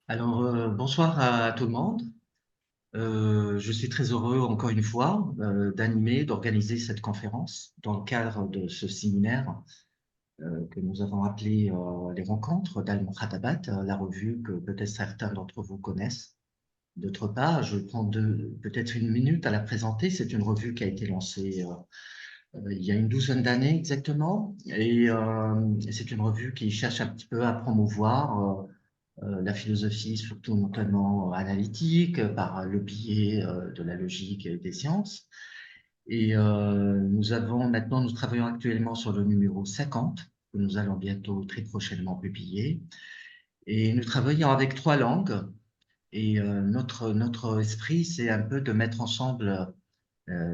Alors, bonsoir à tout le monde. Je suis très heureux, encore une fois, d'animer, d'organiser cette conférence dans le cadre de ce séminaire que nous avons appelé les rencontres d'Al-Mukhatabat, la revue que peut-être certains d'entre vous connaissent. D'autre part, je prends peut-être une minute à la présenter. C'est une revue qui a été lancée il y a une douzaine d'années exactement, et c'est une revue qui cherche un petit peu à promouvoir la philosophie, surtout notamment analytique, par le biais de la logique et des sciences. Et nous travaillons actuellement sur le numéro 50, que nous allons bientôt, très prochainement, publier. Et nous travaillons avec trois langues. Et notre esprit, c'est un peu de mettre ensemble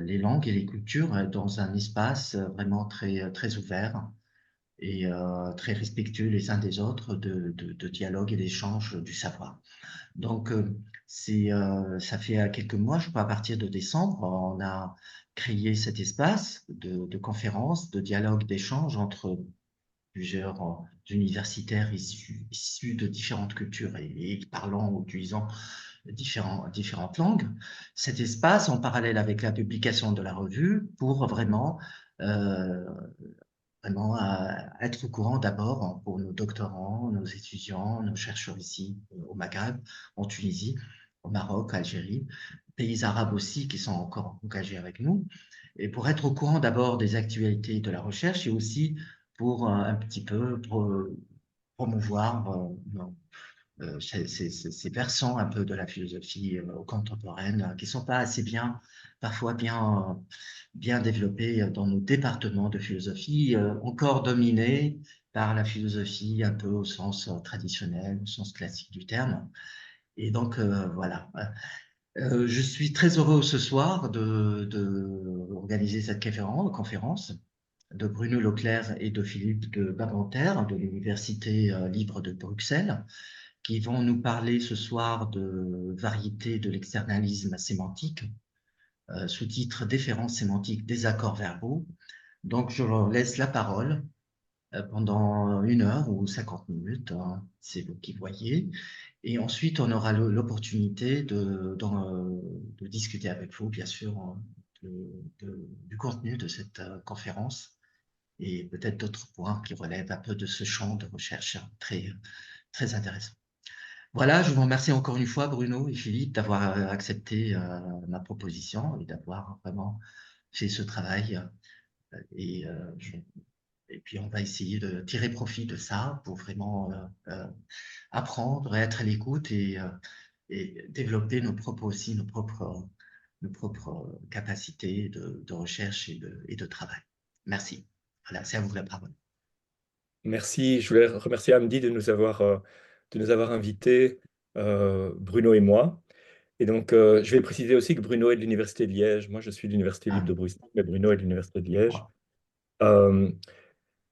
les langues et les cultures dans un espace vraiment très ouvert et très respectueux les uns des autres de dialogue et d'échange du savoir. Donc, ça fait quelques mois, je crois, à partir de décembre, on a créé cet espace de conférences, de dialogue, d'échange entre plusieurs universitaires issus de différentes cultures et parlant ou utilisant différentes langues. Cet espace, en parallèle avec la publication de la revue, pour euh, vraiment être au courant d'abord pour nos doctorants, nos étudiants, nos chercheurs ici au Maghreb, en Tunisie, au Maroc, Algérie, pays arabes aussi qui sont encore engagés avec nous, et pour être au courant d'abord des actualités de la recherche et aussi pour un petit peu promouvoir ces versants un peu de la philosophie contemporaine qui sont pas assez bien, parfois bien développés dans nos départements de philosophie, encore dominés par la philosophie un peu au sens traditionnel, au sens classique du terme. Et donc, voilà. Je suis très heureux ce soir de organiser cette conférence de Bruno Leclerc et de Philippe de Baventaire de l'Université libre de Bruxelles, qui vont nous parler ce soir de variété de l'externalisme sémantique, sous-titre Déférence sémantique des accords verbaux. Donc, je leur laisse la parole pendant 1 heure ou 50 minutes, hein, c'est vous qui voyez. Et ensuite, on aura l'opportunité de discuter avec vous, bien sûr, du contenu de cette conférence et peut-être d'autres points qui relèvent un peu de ce champ de recherche très intéressant. Voilà, je vous remercie encore une fois, Bruno et Philippe, d'avoir accepté ma proposition et d'avoir vraiment fait ce travail. Et, et puis, on va essayer de tirer profit de ça pour vraiment apprendre, être à l'écoute et développer nos propres capacités de recherche et de travail. Merci. Voilà, c'est à vous la parole. Merci. Je voulais remercier Hamdi de nous avoir invités, Bruno et moi. Et donc, je vais préciser aussi que Bruno est de l'Université de Liège. Moi, je suis de l'Université libre Ah, de Bruxelles, mais Bruno est de l'Université de Liège. wow. Euh,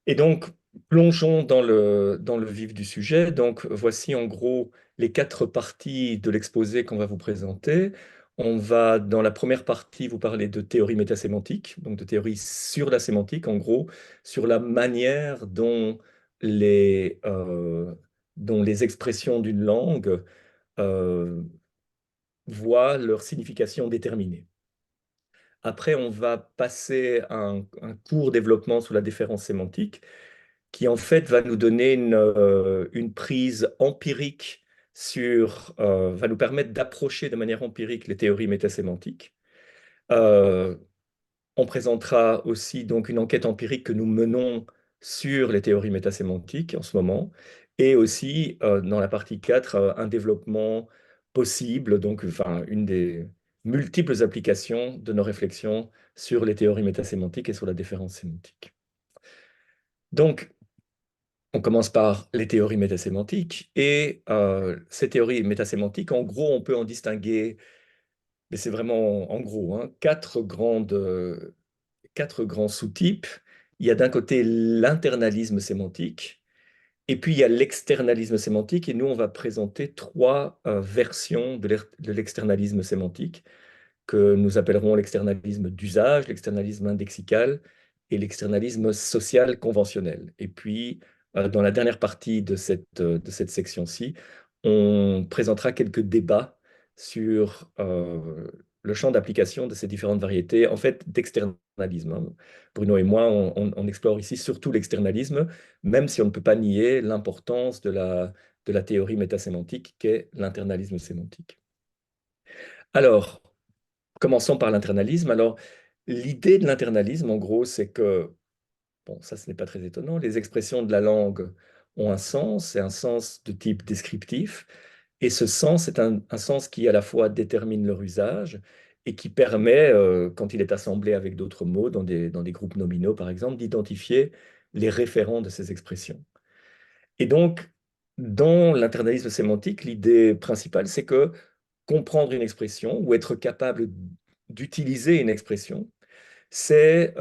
et donc, plongeons dans le vif du sujet. Donc, voici en gros les quatre parties de l'exposé qu'on va vous présenter. On va, dans la première partie, vous parler de théorie métasémantique, donc de théorie sur la sémantique, en gros, sur la manière dont les expressions d'une langue euh, voient leur signification déterminée. Après, on va passer à un court développement sous la différence sémantique qui en fait va nous donner une prise empirique va nous permettre d'approcher de manière empirique les théories métasémantiques. Euh, on présentera aussi donc une enquête empirique que nous menons sur les théories métasémantiques en ce moment, et aussi dans la partie 4, un développement possible, donc enfin une des multiples applications de nos réflexions sur les théories métasémantiques et sur la différence sémantique. Donc, on commence par les théories métasémantiques, et ces théories métasémantiques, en gros, on peut en distinguer, mais c'est vraiment en gros, hein, quatre grands sous-types. Il y a d'un côté l'internalisme sémantique, et puis il y a l'externalisme sémantique, et nous, on va présenter trois versions de l'externalisme sémantique, que nous appellerons l'externalisme d'usage, l'externalisme indexical et l'externalisme social conventionnel. Et puis, dans la dernière partie de cette section-ci, on présentera quelques débats sur le champ d'application de ces différentes variétés, en fait, d'externalisme, hein. Bruno et moi, on explore ici surtout l'externalisme, même si on ne peut pas nier l'importance de la théorie métasémantique qu'est l'internalisme sémantique. Alors, commençons par l'internalisme. Alors, l'idée de l'internalisme, en gros, c'est que, bon, ça, ce n'est pas très étonnant, les expressions de la langue ont un sens, c'est un sens de type descriptif, et ce sens est un sens qui à la fois détermine leur usage et qui permet, quand il est assemblé avec d'autres mots, dans des groupes nominaux par exemple, d'identifier les référents de ces expressions. Et donc, dans l'internalisme sémantique, l'idée principale, c'est que comprendre une expression ou être capable d'utiliser une expression, ça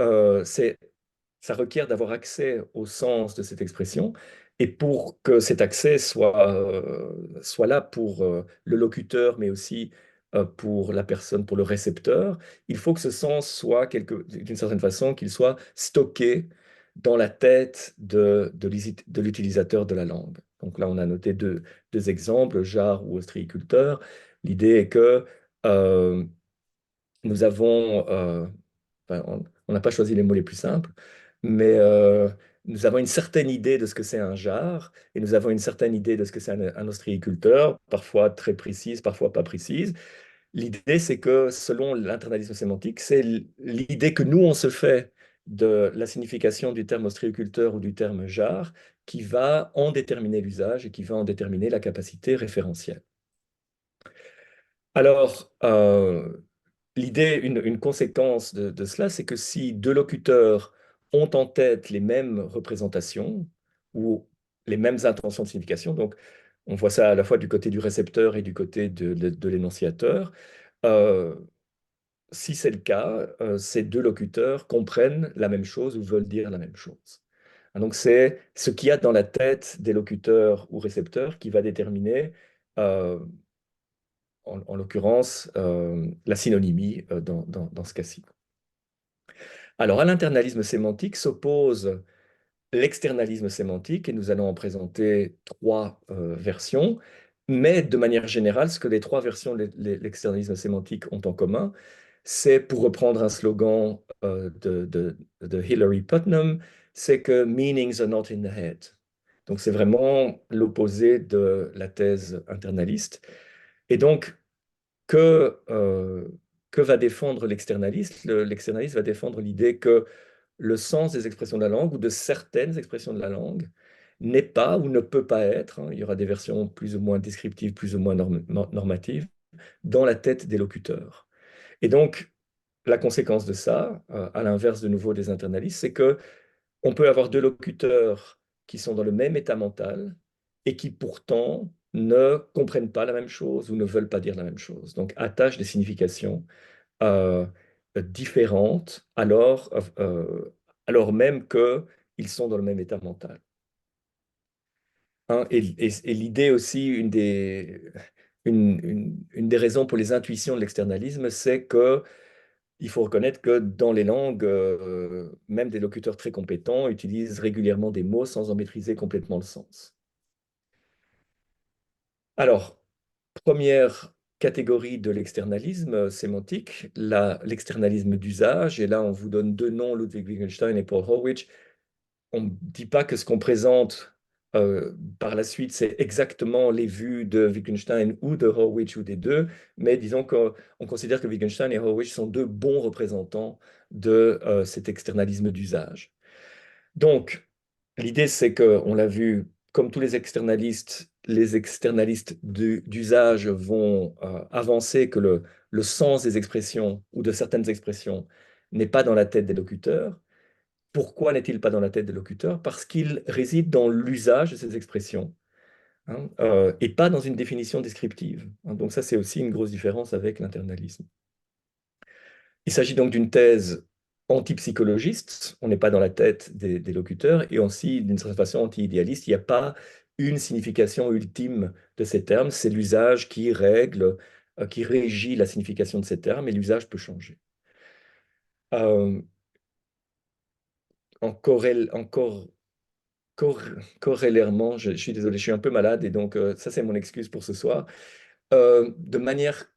requiert d'avoir accès au sens de cette expression. Et pour que cet accès soit là pour le locuteur, mais aussi pour la personne, pour le récepteur, il faut que ce sens soit, d'une certaine façon, qu'il soit stocké dans la tête de l'utilisateur de la langue. Donc là, on a noté deux exemples, jar ou ostréiculteur. L'idée est que euh, nous avons, enfin, on n'a pas choisi les mots les plus simples, mais nous avons une certaine idée de ce que c'est un jar et nous avons une certaine idée de ce que c'est un ostréiculteur, parfois très précise, parfois pas précise. L'idée, c'est que selon l'internalisme sémantique, c'est l'idée que nous, on se fait de la signification du terme ostréiculteur ou du terme jar qui va en déterminer l'usage et qui va en déterminer la capacité référentielle. Alors, l'idée, une conséquence de cela, c'est que si deux locuteurs ont en tête les mêmes représentations ou les mêmes intentions de signification, donc on voit ça à la fois du côté du récepteur et du côté de l'énonciateur, euh, si c'est le cas, ces deux locuteurs comprennent la même chose ou veulent dire la même chose. Donc c'est ce qu'il y a dans la tête des locuteurs ou récepteurs qui va déterminer euh, en l'occurrence, la synonymie dans ce cas-ci. Alors, à l'internalisme sémantique s'oppose l'externalisme sémantique, et nous allons en présenter trois versions, mais de manière générale, ce que les trois versions de l'externalisme sémantique ont en commun, c'est, pour reprendre un slogan de Hilary Putnam, c'est que meanings are not in the head. Donc, c'est vraiment l'opposé de la thèse internaliste. Et donc, que, euh, que va défendre l'externaliste? L'externaliste va défendre l'idée que le sens des expressions de la langue ou de certaines expressions de la langue n'est pas ou ne peut pas être, hein, il y aura des versions plus ou moins descriptives, plus ou moins normatives, dans la tête des locuteurs. Et donc, la conséquence de ça, à l'inverse de nouveau des internalistes, c'est que on peut avoir deux locuteurs qui sont dans le même état mental et qui pourtant ne comprennent pas la même chose ou ne veulent pas dire la même chose. Donc attachent des significations euh, différentes alors même qu'ils sont dans le même état mental. Hein, et l'idée aussi, une des raisons pour les intuitions de l'externalisme, c'est que il faut reconnaître que dans les langues, même des locuteurs très compétents utilisent régulièrement des mots sans en maîtriser complètement le sens. Alors, première catégorie de l'externalisme sémantique, l'externalisme d'usage. Et là, on vous donne deux noms, Ludwig Wittgenstein et Paul Horwich. On ne dit pas que ce qu'on présente par la suite, c'est exactement les vues de Wittgenstein ou de Horwich ou des deux, mais disons qu'on considère que Wittgenstein et Horwich sont deux bons représentants de cet externalisme d'usage. Donc, l'idée, c'est que, on l'a vu, comme tous les externalistes d'usage vont avancer que le sens des expressions ou de certaines expressions n'est pas dans la tête des locuteurs. Pourquoi n'est-il pas dans la tête des locuteurs? Parce qu'il réside dans l'usage de ces expressions, hein, et pas dans une définition descriptive, hein. Donc ça, c'est aussi une grosse différence avec l'internalisme. Il s'agit donc d'une thèse antipsychologiste, on n'est pas dans la tête des locuteurs, et aussi d'une certaine façon anti-idéaliste. Il n'y a pas une signification ultime de ces termes, c'est l'usage qui règle, qui régit la signification de ces termes, et l'usage peut changer. Euh, encore corrélairement, je suis désolé, je suis un peu malade et donc ça c'est mon excuse pour ce soir. De manière,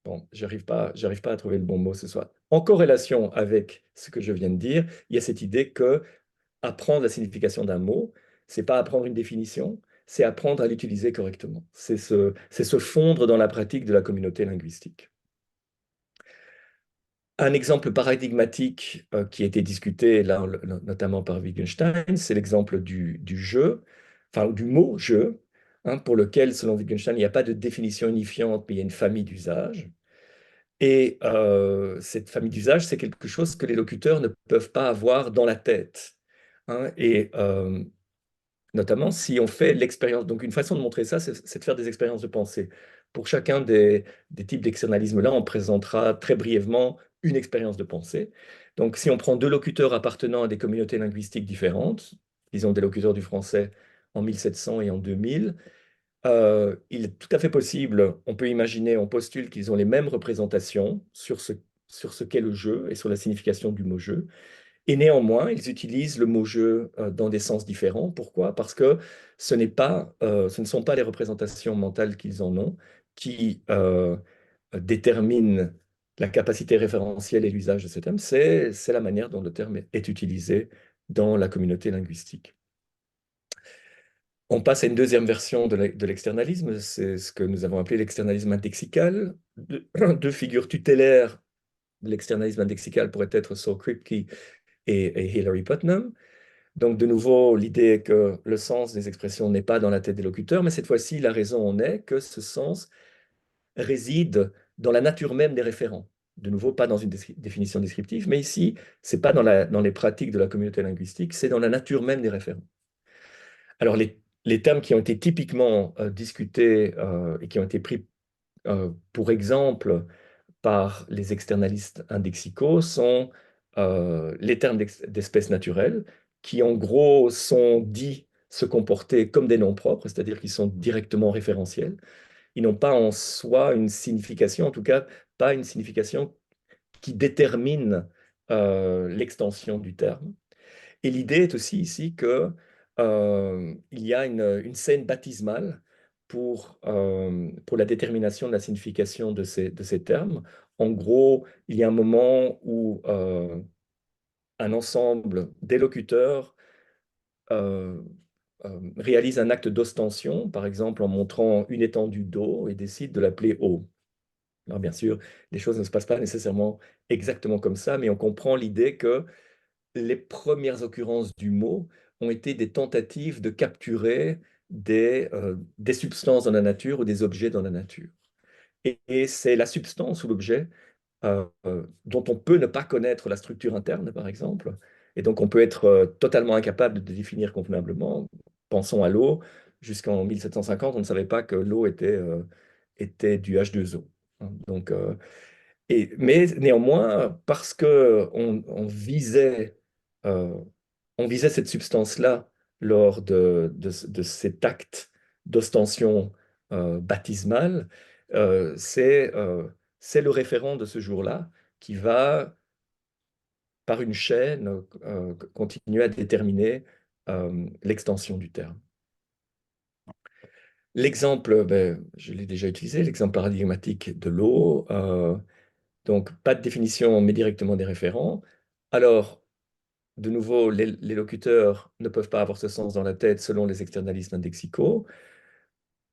bon, j'arrive pas à trouver le bon mot ce soir. En corrélation avec ce que je viens de dire, il y a cette idée que apprendre la signification d'un mot, c'est pas apprendre une définition, c'est apprendre à l'utiliser correctement. C'est se fondre dans la pratique de la communauté linguistique. Un exemple paradigmatique qui a été discuté là, notamment par Wittgenstein, c'est l'exemple du jeu, enfin du mot jeu, hein, pour lequel, selon Wittgenstein, il n'y a pas de définition unifiante, mais il y a une famille d'usages. Et cette famille d'usages, c'est quelque chose que les locuteurs ne peuvent pas avoir dans la tête, hein. Et notamment si on fait l'expérience. Donc, une façon de montrer ça, c'est de faire des expériences de pensée. Pour chacun des types d'externalisme-là, on présentera très brièvement une expérience de pensée. Donc, si on prend deux locuteurs appartenant à des communautés linguistiques différentes, disons des locuteurs du français en 1700 et en 2000, il est tout à fait possible, on peut imaginer, on postule qu'ils ont les mêmes représentations sur ce qu'est le jeu et sur la signification du mot jeu. Et néanmoins, ils utilisent le mot jeu dans des sens différents. Pourquoi? Parce que ce ne sont pas les représentations mentales qu'ils en ont qui déterminent la capacité référentielle et l'usage de ce terme, c'est la manière dont le terme est utilisé dans la communauté linguistique. On passe à une deuxième version de l'externalisme, c'est ce que nous avons appelé l'externalisme indexical. Deux figures tutélaires de l'externalisme indexical pourraient être Saul Kripke et Hilary Putnam. Donc, de nouveau, l'idée est que le sens des expressions n'est pas dans la tête des locuteurs, mais cette fois-ci, la raison en est que ce sens réside dans la nature même des référents. De nouveau, pas dans une définition descriptive, mais ici, c'est pas dans les pratiques de la communauté linguistique, c'est dans la nature même des référents. Alors, les termes qui ont été typiquement discutés et qui ont été pris pour exemple par les externalistes indexicaux sont les termes d'espèces naturelles, qui en gros sont dits se comporter comme des noms propres, c'est-à-dire qu'ils sont directement référentiels. Ils n'ont pas en soi une signification, en tout cas pas une signification qui détermine l'extension du terme. Et l'idée est aussi ici que il y a une scène baptismale pour la détermination de la signification de ces termes. En gros, il y a un moment où un ensemble d'élocuteurs euh, réalise un acte d'ostension, par exemple en montrant une étendue d'eau et décide de l'appeler eau. Alors bien sûr, les choses ne se passent pas nécessairement exactement comme ça, mais on comprend l'idée que les premières occurrences du mot ont été des tentatives de capturer des substances dans la nature ou des objets dans la nature. Et c'est la substance ou l'objet dont on peut ne pas connaître la structure interne, par exemple. Et donc, on peut être totalement incapable de définir convenablement. Pensons à l'eau. Jusqu'en 1750, on ne savait pas que l'eau était du H2O. Donc, mais néanmoins, parce que euh, on visait cette substance-là lors de cet acte d'ostension baptismale, c'est le référent de ce jour-là qui va, par une chaîne, continuer à déterminer l'extension du terme. L'exemple, ben, je l'ai déjà utilisé, l'exemple paradigmatique de l'eau. Donc, pas de définition, mais directement des référents. Alors, de nouveau, les locuteurs ne peuvent pas avoir ce sens dans la tête selon les externalismes indexicaux.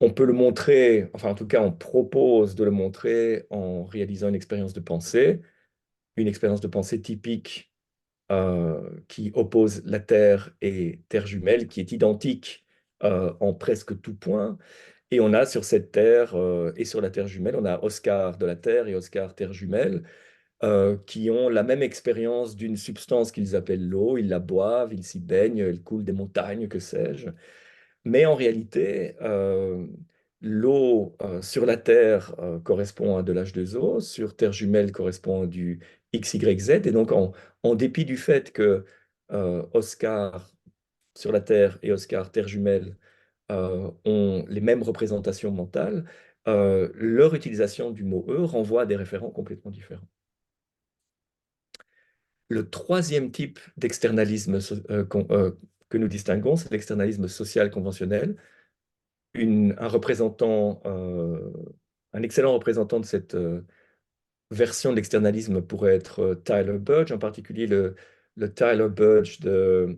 On peut le montrer, enfin en tout cas, on propose de le montrer en réalisant une expérience de pensée typique qui oppose la Terre et Terre jumelle, qui est identique en presque tout point. Et on a sur cette Terre et sur la Terre jumelle, on a Oscar de la Terre et Oscar Terre jumelle qui ont la même expérience d'une substance qu'ils appellent l'eau. Ils la boivent, ils s'y baignent, elle coule des montagnes, que sais-je. Mais en réalité, l'eau sur la Terre correspond à de l'H2O, sur Terre jumelle correspond à du XYZ. Et donc, en dépit du fait que Oscar sur la Terre et Oscar Terre jumelle ont les mêmes représentations mentales, leur utilisation du mot eux renvoie à des référents complètement différents. Le troisième type d'externalisme que nous distinguons, c'est l'externalisme social conventionnel. Un représentant, un excellent représentant de cette version de l'externalisme pourrait être Tyler Budge, en particulier le Tyler Budge de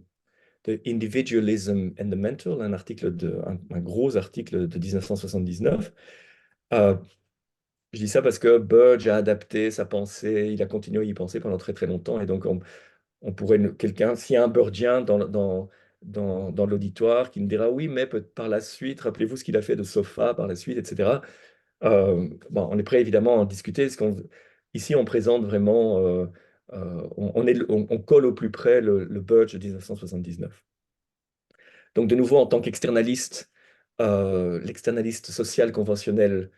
Individualism and the Mental, un gros article de 1979. Euh, je dis ça parce que Budge a adapté sa pensée, il a continué à y penser pendant très très longtemps, et donc on pourrait, quelqu'un, s'il y a un Birdien dans l'auditoire qui me dira oui, mais par la suite, rappelez-vous ce qu'il a fait de Sofa par la suite, etc. Bon, on est prêt évidemment à en discuter. Ici, on présente vraiment, on colle au plus près le Budge de 1979. Donc, de nouveau, en tant qu'externaliste, l'externaliste social conventionnel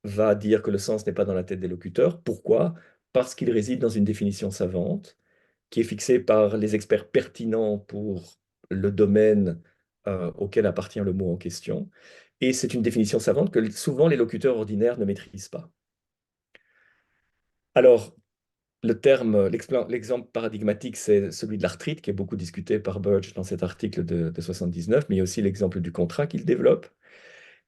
va dire que le sens n'est pas dans la tête des locuteurs. Pourquoi? Parce qu'il réside dans une définition savante qui est fixée par les experts pertinents pour le domaine auquel appartient le mot en question. Et c'est une définition savante que souvent les locuteurs ordinaires ne maîtrisent pas. Alors, l'exemple paradigmatique, c'est celui de l'arthrite, qui est beaucoup discuté par Burge dans cet article de 79, mais il y a aussi l'exemple du contrat qu'il développe.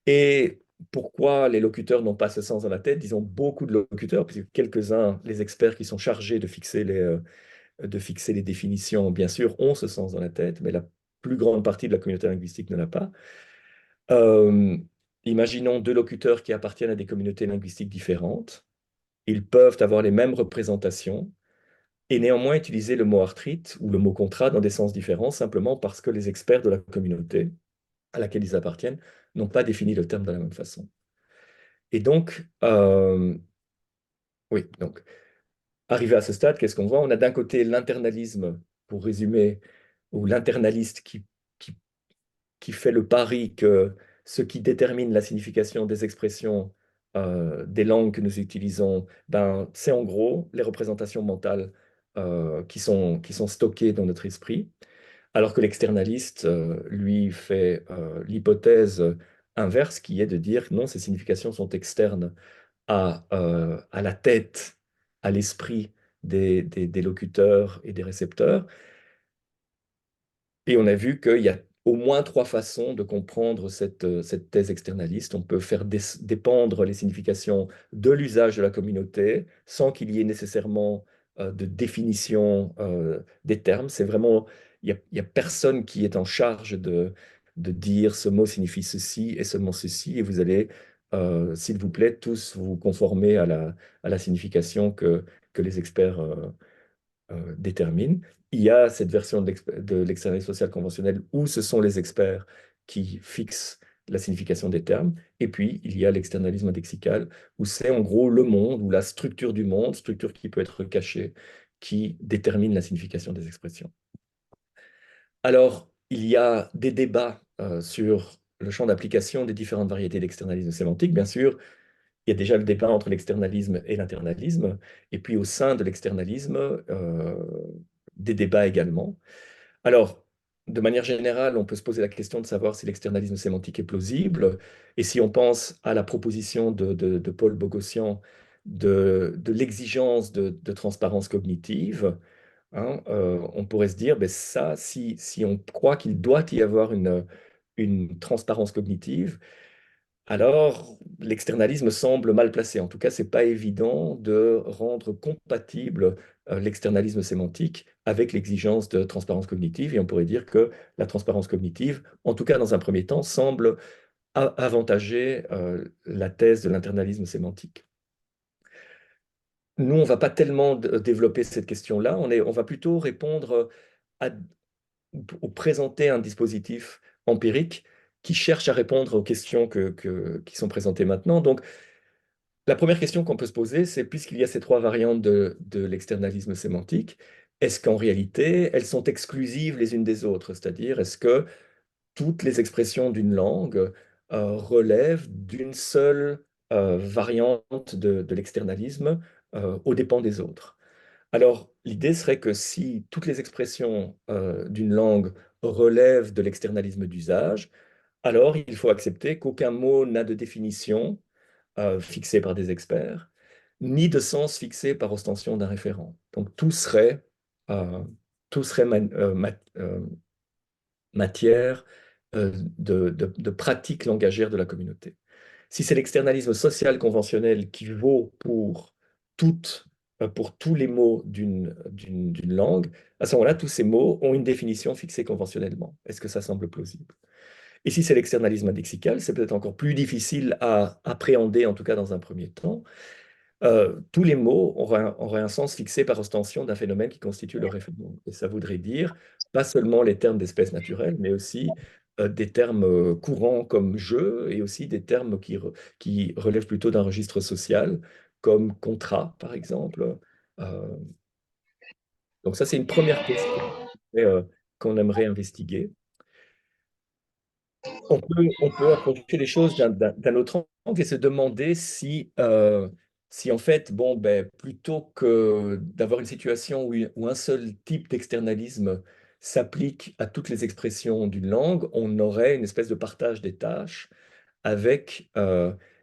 Et pourquoi les locuteurs n'ont pas ce sens dans la tête? Disons beaucoup de locuteurs, puisque quelques-uns, les experts qui sont chargés de fixer les définitions, bien sûr, ont ce sens dans la tête, mais la plus grande partie de la communauté linguistique ne l'a pas. Euh, Imaginons deux locuteurs qui appartiennent à des communautés linguistiques différentes. Ils peuvent avoir les mêmes représentations et néanmoins utiliser le mot arthrite ou le mot contrat dans des sens différents, simplement parce que les experts de la communauté à laquelle ils appartiennent n'ont pas défini le terme de la même façon. Et donc, oui, donc, arrivé à ce stade, qu'est-ce qu'on voit? On a d'un côté l'internalisme, pour résumer, ou l'internaliste qui, qui fait le pari que ce qui détermine la signification des expressions des langues que nous utilisons, ben, c'est en gros les représentations mentales qui sont stockées dans notre esprit, alors que l'externaliste, lui, fait l'hypothèse inverse, qui est de dire non, ces significations sont externes à la tête, à l'esprit des locuteurs et des récepteurs. Et on a vu qu'il y a au moins trois façons de comprendre cette thèse externaliste. On peut faire dépendre les significations de l'usage de la communauté sans qu'il y ait nécessairement de définition des termes. C'est vraiment, il y a personne qui est en charge de dire ce mot signifie ceci et seulement ceci, et vous allez, s'il vous plaît, tous vous conformer à la signification que les experts détermine. Il y a cette version de l'externalisme social conventionnel où ce sont les experts qui fixent la signification des termes. Et puis, il y a l'externalisme indexical où c'est en gros le monde ou la structure du monde, structure qui peut être cachée, qui détermine la signification des expressions. Alors, il y a des débats sur le champ d'application des différentes variétés d'externalisme sémantique. Bien sûr, il y a déjà le débat entre l'externalisme et l'internalisme, et puis au sein de l'externalisme, des débats également. Alors, de manière générale, on peut se poser la question de savoir si l'externalisme sémantique est plausible, et si on pense à la proposition de Paul Bogossian de l'exigence de transparence cognitive, hein, on pourrait se dire, ben ça, si on croit qu'il doit y avoir une transparence cognitive, alors, l'externalisme semble mal placé. En tout cas, ce n'est pas évident de rendre compatible l'externalisme sémantique avec l'exigence de transparence cognitive. Et on pourrait dire que la transparence cognitive, en tout cas dans un premier temps, semble avantager la thèse de l'internalisme sémantique. Nous, on ne va pas tellement développer cette question-là. On va plutôt répondre à, ou présenter un dispositif empirique qui cherche à répondre aux questions qui sont présentées maintenant. Donc, la première question qu'on peut se poser, c'est puisqu'il y a ces trois variantes de l'externalisme sémantique, est-ce qu'en réalité, elles sont exclusives les unes des autres? C'est-à-dire, est-ce que toutes les expressions d'une langue relèvent d'une seule variante de l'externalisme aux dépens des autres? Alors, l'idée serait que si toutes les expressions d'une langue relèvent de l'externalisme d'usage, alors il faut accepter qu'aucun mot n'a de définition fixée par des experts, ni de sens fixé par ostension d'un référent. Donc tout serait euh, tout serait matière de pratique langagière de la communauté. Si c'est l'externalisme social conventionnel qui vaut toutes, pour tous les mots d'une langue, à ce moment-là, tous ces mots ont une définition fixée conventionnellement. Est-ce que ça semble plausible? Et si c'est l'externalisme indexical, c'est peut-être encore plus difficile à appréhender, en tout cas dans un premier temps. Tous les mots auraient un sens fixé par ostension d'un phénomène qui constitue le référent. Et ça voudrait dire pas seulement les termes d'espèces naturelles, mais aussi des termes courants comme jeu et aussi des termes qui relèvent plutôt d'un registre social, comme contrat, par exemple. Euh, donc ça, c'est une première question qu'on aimerait investiguer. On peut approcher les choses d'un autre angle et se demander si en fait, bon, ben, plutôt que d'avoir une situation où un seul type d'externalisme s'applique à toutes les expressions d'une langue, on aurait une espèce de partage des tâches avec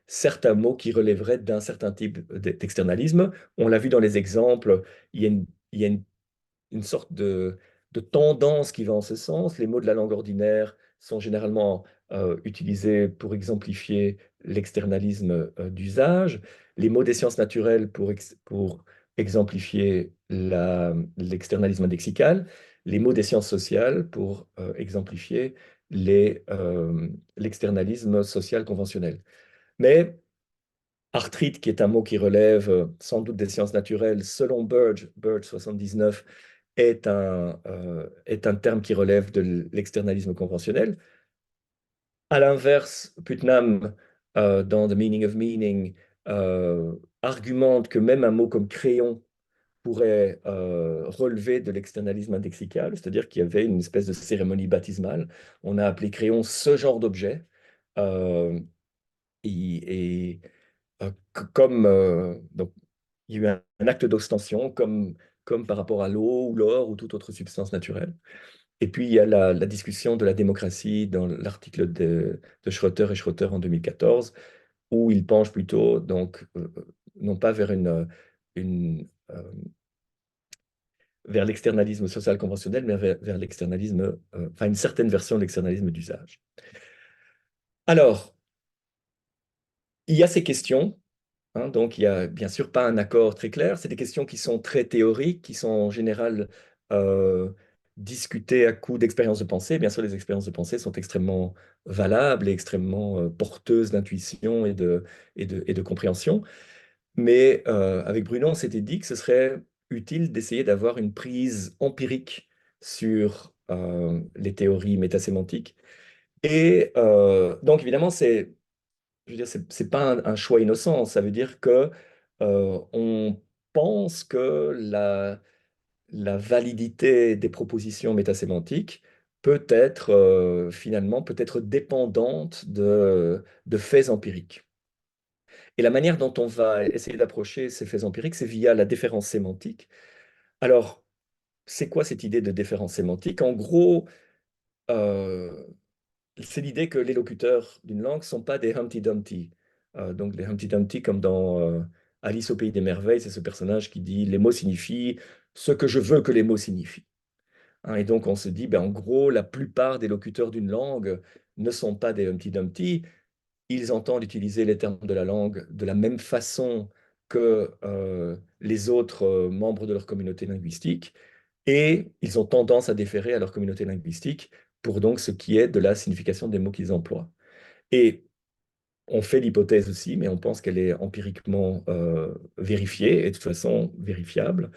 certains mots qui relèveraient d'un certain type d'externalisme. On l'a vu dans les exemples, il y a une sorte de tendance qui va en ce sens. Les mots de la langue ordinaire sont généralement utilisés pour exemplifier l'externalisme d'usage. Les mots des sciences naturelles pour exemplifier l'externalisme indexical. Les mots des sciences sociales pour exemplifier l'externalisme social conventionnel. Mais arthrite, qui est un mot qui relève sans doute des sciences naturelles, selon Burge 79, est un terme qui relève de l'externalisme conventionnel. À l'inverse, Putnam, dans The Meaning of Meaning, argumente que même un mot comme crayon pourrait relever de l'externalisme indexical, c'est-à-dire qu'il y avait une espèce de cérémonie baptismale. On a appelé crayon ce genre d'objet. Euh, et, donc, il y a eu un acte d'ostension, comme par rapport à l'eau ou l'or ou toute autre substance naturelle. Et puis, il y a la discussion de la démocratie dans l'article de Schroeter et Schroeter en 2014, où il penche plutôt, donc, non pas vers l'externalisme social conventionnel, mais vers l'externalisme, enfin une certaine version de l'externalisme d'usage. Alors, il y a ces questions. Donc, il n'y a bien sûr pas un accord très clair. C'est des questions qui sont très théoriques, qui sont en général euh, discutées à coup d'expériences de pensée. Bien sûr, les expériences de pensée sont extrêmement valables et extrêmement porteuses d'intuition et de compréhension. Mais avec Bruno, on s'était dit que ce serait utile d'essayer d'avoir une prise empirique sur les théories métasémantiques. Et donc, évidemment, je veux dire, c'est pas un choix innocent. Ça veut dire que on pense que la validité des propositions métasémantiques peut être dépendante de faits empiriques. Et la manière dont on va essayer d'approcher ces faits empiriques, c'est via la déférence sémantique. Alors, c'est quoi cette idée de déférence sémantique? En gros, euh, c'est l'idée que les locuteurs d'une langue ne sont pas des Humpty Dumpty. Donc les Humpty Dumpty, comme dans Alice au pays des merveilles, c'est ce personnage qui dit les mots signifient ce que je veux que les mots signifient. Et donc on se dit, ben, en gros, la plupart des locuteurs d'une langue ne sont pas des Humpty Dumpty. Ils entendent utiliser les termes de la langue de la même façon que les autres membres de leur communauté linguistique, et ils ont tendance à déférer à leur communauté linguistique pour donc ce qui est de la signification des mots qu'ils emploient. Et on fait l'hypothèse aussi, mais on pense qu'elle est empiriquement vérifiée et de toute façon vérifiable,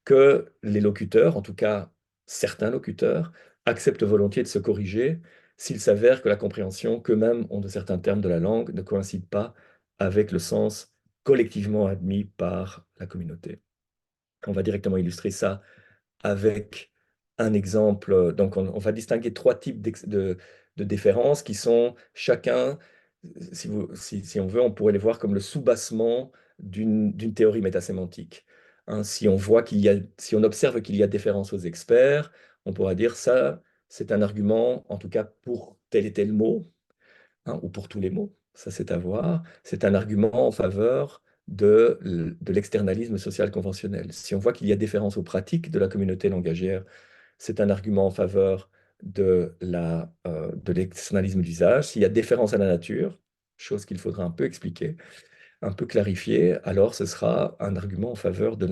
que les locuteurs, en tout cas certains locuteurs, acceptent volontiers de se corriger s'il s'avère que la compréhension qu'eux-mêmes ont de certains termes de la langue ne coïncide pas avec le sens collectivement admis par la communauté. On va directement illustrer ça avec un exemple. Donc, on va distinguer trois types de déférences qui sont chacun, si on veut, on pourrait les voir comme le soubassement d'une théorie métasémantique. Si on observe qu'il y a déférence aux experts, on pourra dire ça, c'est un argument, en tout cas pour tel et tel mot, ou pour tous les mots, ça c'est à voir. C'est un argument en faveur de l'externalisme social conventionnel. Si on voit qu'il y a différence aux pratiques de la communauté langagière, c'est un argument en faveur de l'externalisme d'usage. S'il y a différence à la nature, chose qu'il faudra un peu expliquer, un peu clarifier, alors ce sera un argument en faveur de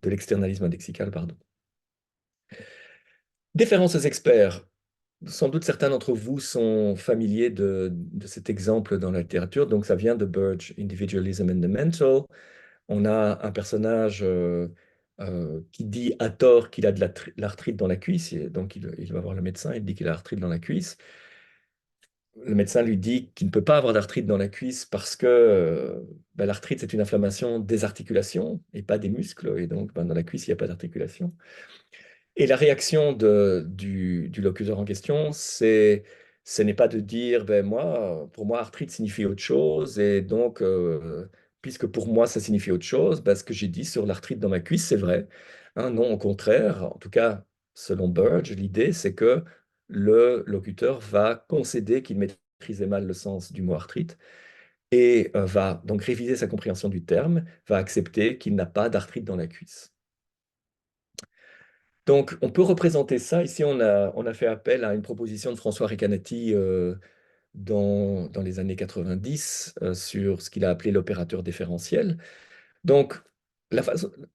l'externalisme indexical, pardon. Déférence aux experts. Sans doute certains d'entre vous sont familiers de cet exemple dans la littérature. Donc ça vient de Burge, Individualism and the Mental. On a un personnage qui dit à tort qu'il a de l'arthrite dans la cuisse. Et donc il va voir le médecin, il dit qu'il a l'arthrite dans la cuisse. Le médecin lui dit qu'il ne peut pas avoir d'arthrite dans la cuisse parce que ben, l'arthrite, c'est une inflammation des articulations et pas des muscles. Et donc, ben, dans la cuisse, il n'y a pas d'articulation. Et la réaction du locuteur en question, ce n'est pas de dire, ben moi, pour moi, arthrite signifie autre chose, et donc, puisque pour moi, ça signifie autre chose, ben, ce que j'ai dit sur l'arthrite dans ma cuisse, c'est vrai. Hein, non, au contraire, en tout cas, selon Burge, l'idée, c'est que le locuteur va concéder qu'il maîtrisait mal le sens du mot arthrite, et va donc réviser sa compréhension du terme, va accepter qu'il n'a pas d'arthrite dans la cuisse. Donc, on peut représenter ça. Ici, on a fait appel à une proposition de François Recanati dans les années 90 sur ce qu'il a appelé l'opérateur différentiel. Donc,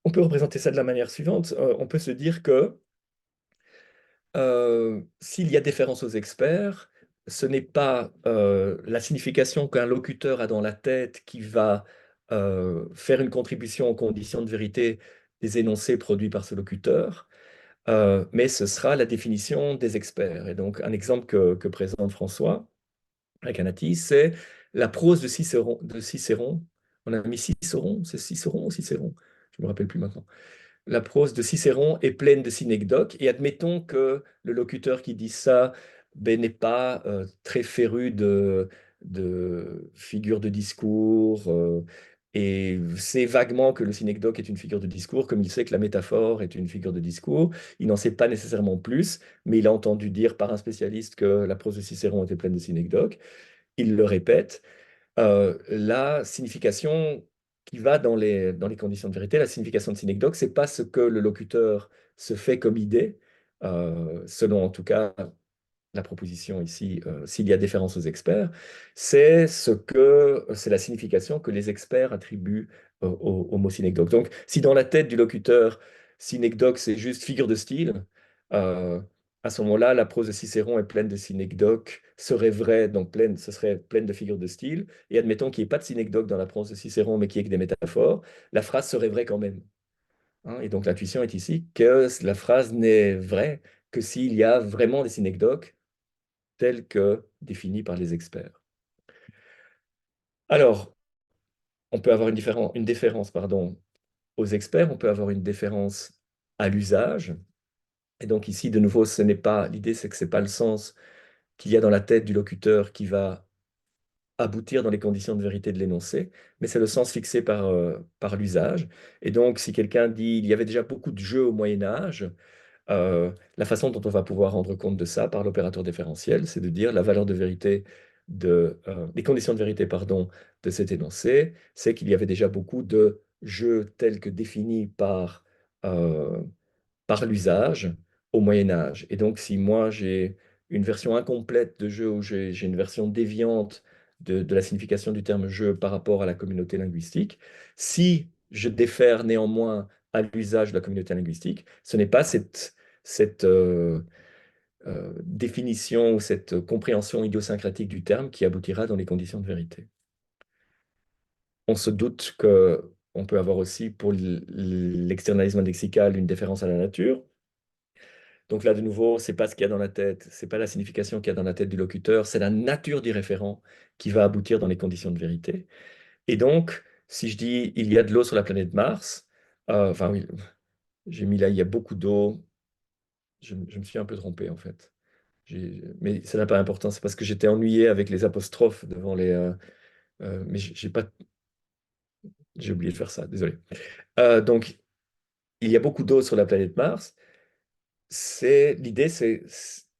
on peut représenter ça de la manière suivante. On peut se dire que s'il y a différence aux experts, ce n'est pas la signification qu'un locuteur a dans la tête qui va faire une contribution aux conditions de vérité des énoncés produits par ce locuteur, mais ce sera la définition des experts. Et donc, un exemple que présente François Recanati, c'est la prose de Cicéron. On a mis Cicéron, c'est Cicéron ou Cicéron? Je ne me rappelle plus maintenant. La prose de Cicéron est pleine de synecdoques, et admettons que le locuteur qui dit ça ben, n'est pas très féru de figures de discours, et sait vaguement que le synecdoque est une figure de discours, comme il sait que la métaphore est une figure de discours. Il n'en sait pas nécessairement plus, mais il a entendu dire par un spécialiste que la prose de Cicéron était pleine de synecdoques. Il le répète. La signification qui va dans les conditions de vérité, la signification de synecdoque, c'est pas ce que le locuteur se fait comme idée, selon en tout cas la proposition ici, s'il y a différence aux experts, c'est la signification que les experts attribuent au mot synecdoque. Donc, si dans la tête du locuteur, synecdoque, c'est juste figure de style, euh, à ce moment-là, la prose de Cicéron est pleine de synecdoques, serait vraie, donc ce serait pleine de figures de style, et admettons qu'il n'y ait pas de synecdoque dans la prose de Cicéron, mais qu'il y ait que des métaphores, la phrase serait vraie quand même. Hein. Et donc l'intuition est ici que la phrase n'est vraie que s'il y a vraiment des synecdoques telles que définies par les experts. Alors, on peut avoir une déférence, pardon, aux experts, on peut avoir une déférence à l'usage. Et donc ici, de nouveau, ce n'est pas l'idée, c'est que ce n'est pas le sens qu'il y a dans la tête du locuteur qui va aboutir dans les conditions de vérité de l'énoncé, mais c'est le sens fixé par l'usage. Et donc, si quelqu'un dit il y avait déjà beaucoup de jeux au Moyen Âge, la façon dont on va pouvoir rendre compte de ça par l'opérateur différentiel, c'est de dire la valeur de vérité les conditions de vérité, pardon, de cet énoncé, c'est qu'il y avait déjà beaucoup de jeux tels que définis euh, par l'usage au Moyen Âge. Et donc, si moi j'ai une version incomplète de jeu ou j'ai une version déviante de la signification du terme jeu par rapport à la communauté linguistique, si je défère néanmoins à l'usage de la communauté linguistique, ce n'est pas cette définition ou cette compréhension idiosyncratique du terme qui aboutira dans les conditions de vérité. On se doute qu'on peut avoir aussi pour l'externalisme lexical une déférence à la nature. Donc là, de nouveau, c'est pas ce qu'il y a dans la tête, c'est pas la signification qu'il y a dans la tête du locuteur, c'est la nature du référent qui va aboutir dans les conditions de vérité. Et donc, si je dis il y a de l'eau sur la planète Mars, enfin oui, j'ai mis là il y a beaucoup d'eau, je me suis un peu trompé en fait. Mais ça n'a pas d'importance, c'est parce que j'étais ennuyé avec les apostrophes devant mais j'ai pas, j'ai oublié de faire ça, désolé. Donc, il y a beaucoup d'eau sur la planète Mars. L'idée, c'est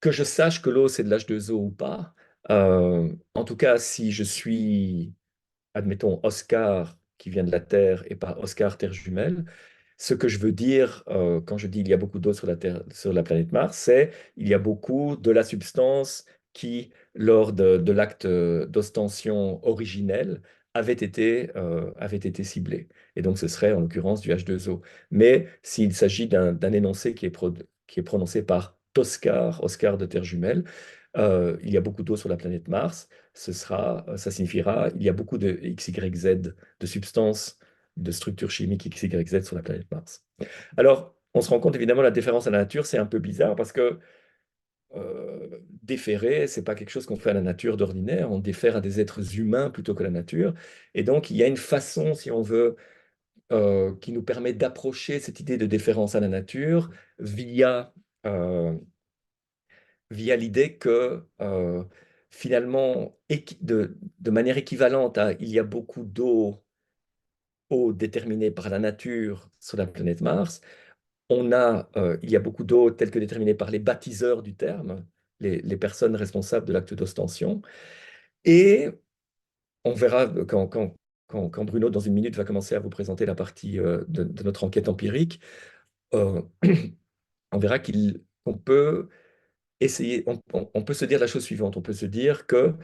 que je sache que l'eau, c'est de l'H2O ou pas. En tout cas, si je suis, admettons, Oscar, qui vient de la Terre et par Oscar Terre Jumelle. Ce que je veux dire quand je dis il y a beaucoup d'eau sur la Terre, sur la planète Mars, c'est il y a beaucoup de la substance qui, lors de l'acte d'ostension originel, avait été ciblée. Et donc ce serait en l'occurrence du H2O. Mais s'il s'agit d'un énoncé qui est prononcé par Toscar, Oscar de Terre Jumelle, il y a beaucoup d'eau sur la planète Mars, ça signifiera il y a beaucoup de XYZ, de substances, de structures chimiques XYZ sur la planète Mars. Alors, on se rend compte évidemment la différence à la nature, c'est un peu bizarre parce que déférer, c'est pas quelque chose qu'on fait à la nature d'ordinaire, on défère à des êtres humains plutôt que la nature. Et donc, il y a une façon, si on veut, qui nous permet d'approcher cette idée de déférence à la nature via, euh, via l'idée que finalement, de manière équivalente à il y a beaucoup d'eau déterminée par la nature sur la planète Mars, il y a beaucoup d'eau telle que déterminée par les baptiseurs du terme, les personnes responsables de l'acte d'ostension. Et on verra quand Bruno, dans une minute, va commencer à vous présenter la partie de notre enquête empirique, euh, on verra qu'on peut essayer, on peut se dire la chose suivante, on peut se dire que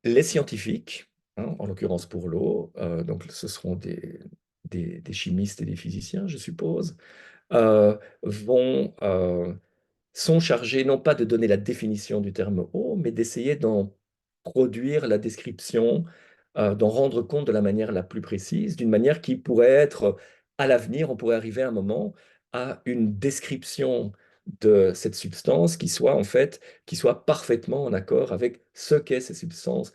les scientifiques, hein, en l'occurrence pour l'eau, donc ce seront des chimistes et des physiciens, je suppose, euh, vont, sont chargés non pas de donner la définition du terme eau, mais d'essayer d'en produire la description, d'en rendre compte de la manière la plus précise, d'une manière qui pourrait être, à l'avenir, on pourrait arriver à un moment à une description de cette substance qui soit en fait, qui soit parfaitement en accord avec ce qu'est cette substance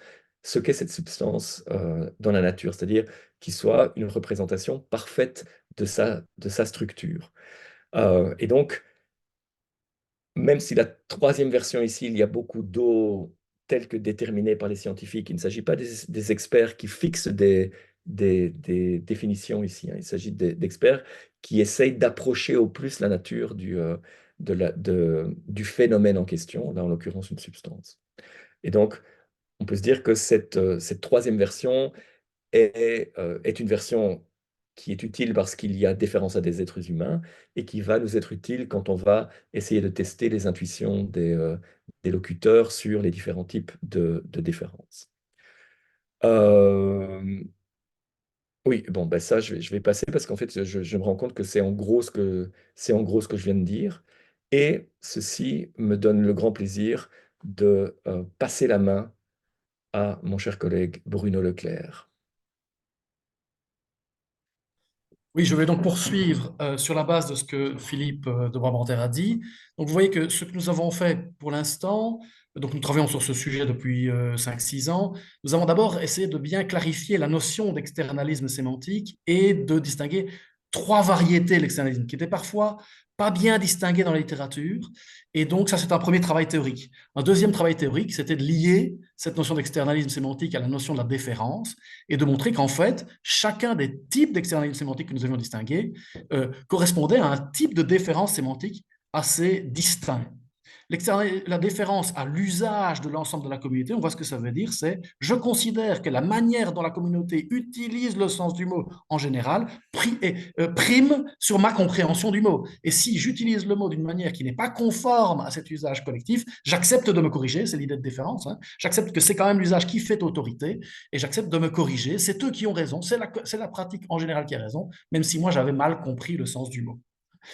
dans la nature, c'est-à-dire qui soit une représentation parfaite de sa structure. Et donc, même si la troisième version ici, il y a beaucoup d'eau telle que déterminée par les scientifiques, il ne s'agit pas des experts qui fixent des définitions ici, hein. Il s'agit d'experts qui essayent d'approcher au plus la nature du phénomène en question, là en l'occurrence une substance. Et donc, on peut se dire que cette troisième version est une version qui est utile parce qu'il y a différence à des êtres humains et qui va nous être utile quand on va essayer de tester les intuitions des locuteurs sur les différents types de différences. Oui, bon, ben ça, je vais passer parce qu'en fait, je me rends compte que c'est en gros ce que je viens de dire. Et ceci me donne le grand plaisir de passer la main à mon cher collègue Bruno Leclerc. Oui, je vais donc poursuivre sur la base de ce que Philippe de Brabanter a dit. Donc, vous voyez que ce que nous avons fait pour l'instant, donc nous travaillons sur ce sujet depuis 5-6 ans, nous avons d'abord essayé de bien clarifier la notion d'externalisme sémantique et de distinguer trois variétés de l'externalisme qui étaient parfois pas bien distinguées dans la littérature. Et donc, ça, c'est un premier travail théorique. Un deuxième travail théorique, c'était de lier cette notion d'externalisme sémantique à la notion de la déférence et de montrer qu'en fait, chacun des types d'externalisme sémantique que nous avions distingués correspondait à un type de déférence sémantique assez distinct. La déférence à l'usage de l'ensemble de la communauté, on voit ce que ça veut dire, c'est je considère que la manière dont la communauté utilise le sens du mot en général prime sur ma compréhension du mot. Et si j'utilise le mot d'une manière qui n'est pas conforme à cet usage collectif, j'accepte de me corriger, c'est l'idée de déférence, hein. J'accepte que c'est quand même l'usage qui fait autorité et j'accepte de me corriger. C'est eux qui ont raison, c'est la pratique en général qui a raison, même si moi j'avais mal compris le sens du mot.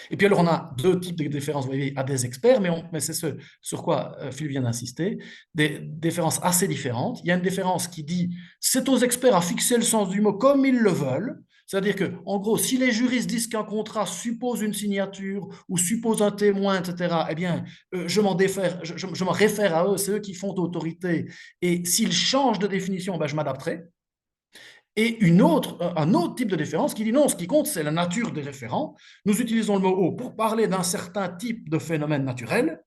Et puis alors, on a deux types de différences, vous voyez, à des experts, mais c'est ce sur quoi Philippe vient d'insister, des différences assez différentes. Il y a une différence qui dit, c'est aux experts à fixer le sens du mot comme ils le veulent. C'est-à-dire que, en gros, si les juristes disent qu'un contrat suppose une signature ou suppose un témoin, etc., eh bien, je m'en réfère à eux, c'est eux qui font autorité. Et s'ils changent de définition, ben, je m'adapterai. Et un autre type de différence qui dit non, ce qui compte, c'est la nature des référents. Nous utilisons le mot eau pour parler d'un certain type de phénomène naturel.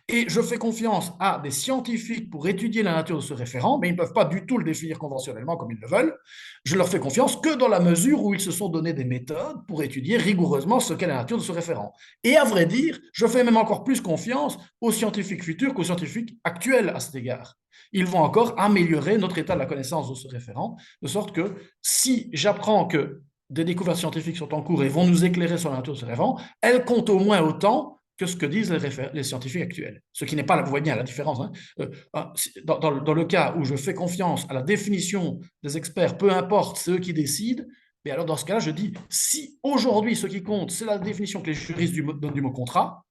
Et je fais confiance à des scientifiques pour étudier la nature de ce référent, mais ils ne peuvent pas du tout le définir conventionnellement comme ils le veulent. Je leur fais confiance que dans la mesure où ils se sont donné des méthodes pour étudier rigoureusement ce qu'est la nature de ce référent. Et à vrai dire, je fais même encore plus confiance aux scientifiques futurs qu'aux scientifiques actuels à cet égard. Ils vont encore améliorer notre état de la connaissance de ce référent, de sorte que si j'apprends que des découvertes scientifiques sont en cours et vont nous éclairer sur la nature de ce référent, elles comptent au moins autant que ce que disent les scientifiques actuels. Ce qui n'est pas, vous voyez bien la différence. Hein. Dans le cas où je fais confiance à la définition des experts, peu importe, c'est eux qui décident, mais alors dans ce cas-là, je dis, si aujourd'hui ce qui compte, c'est la définition que les juristes donnent du mot contrat,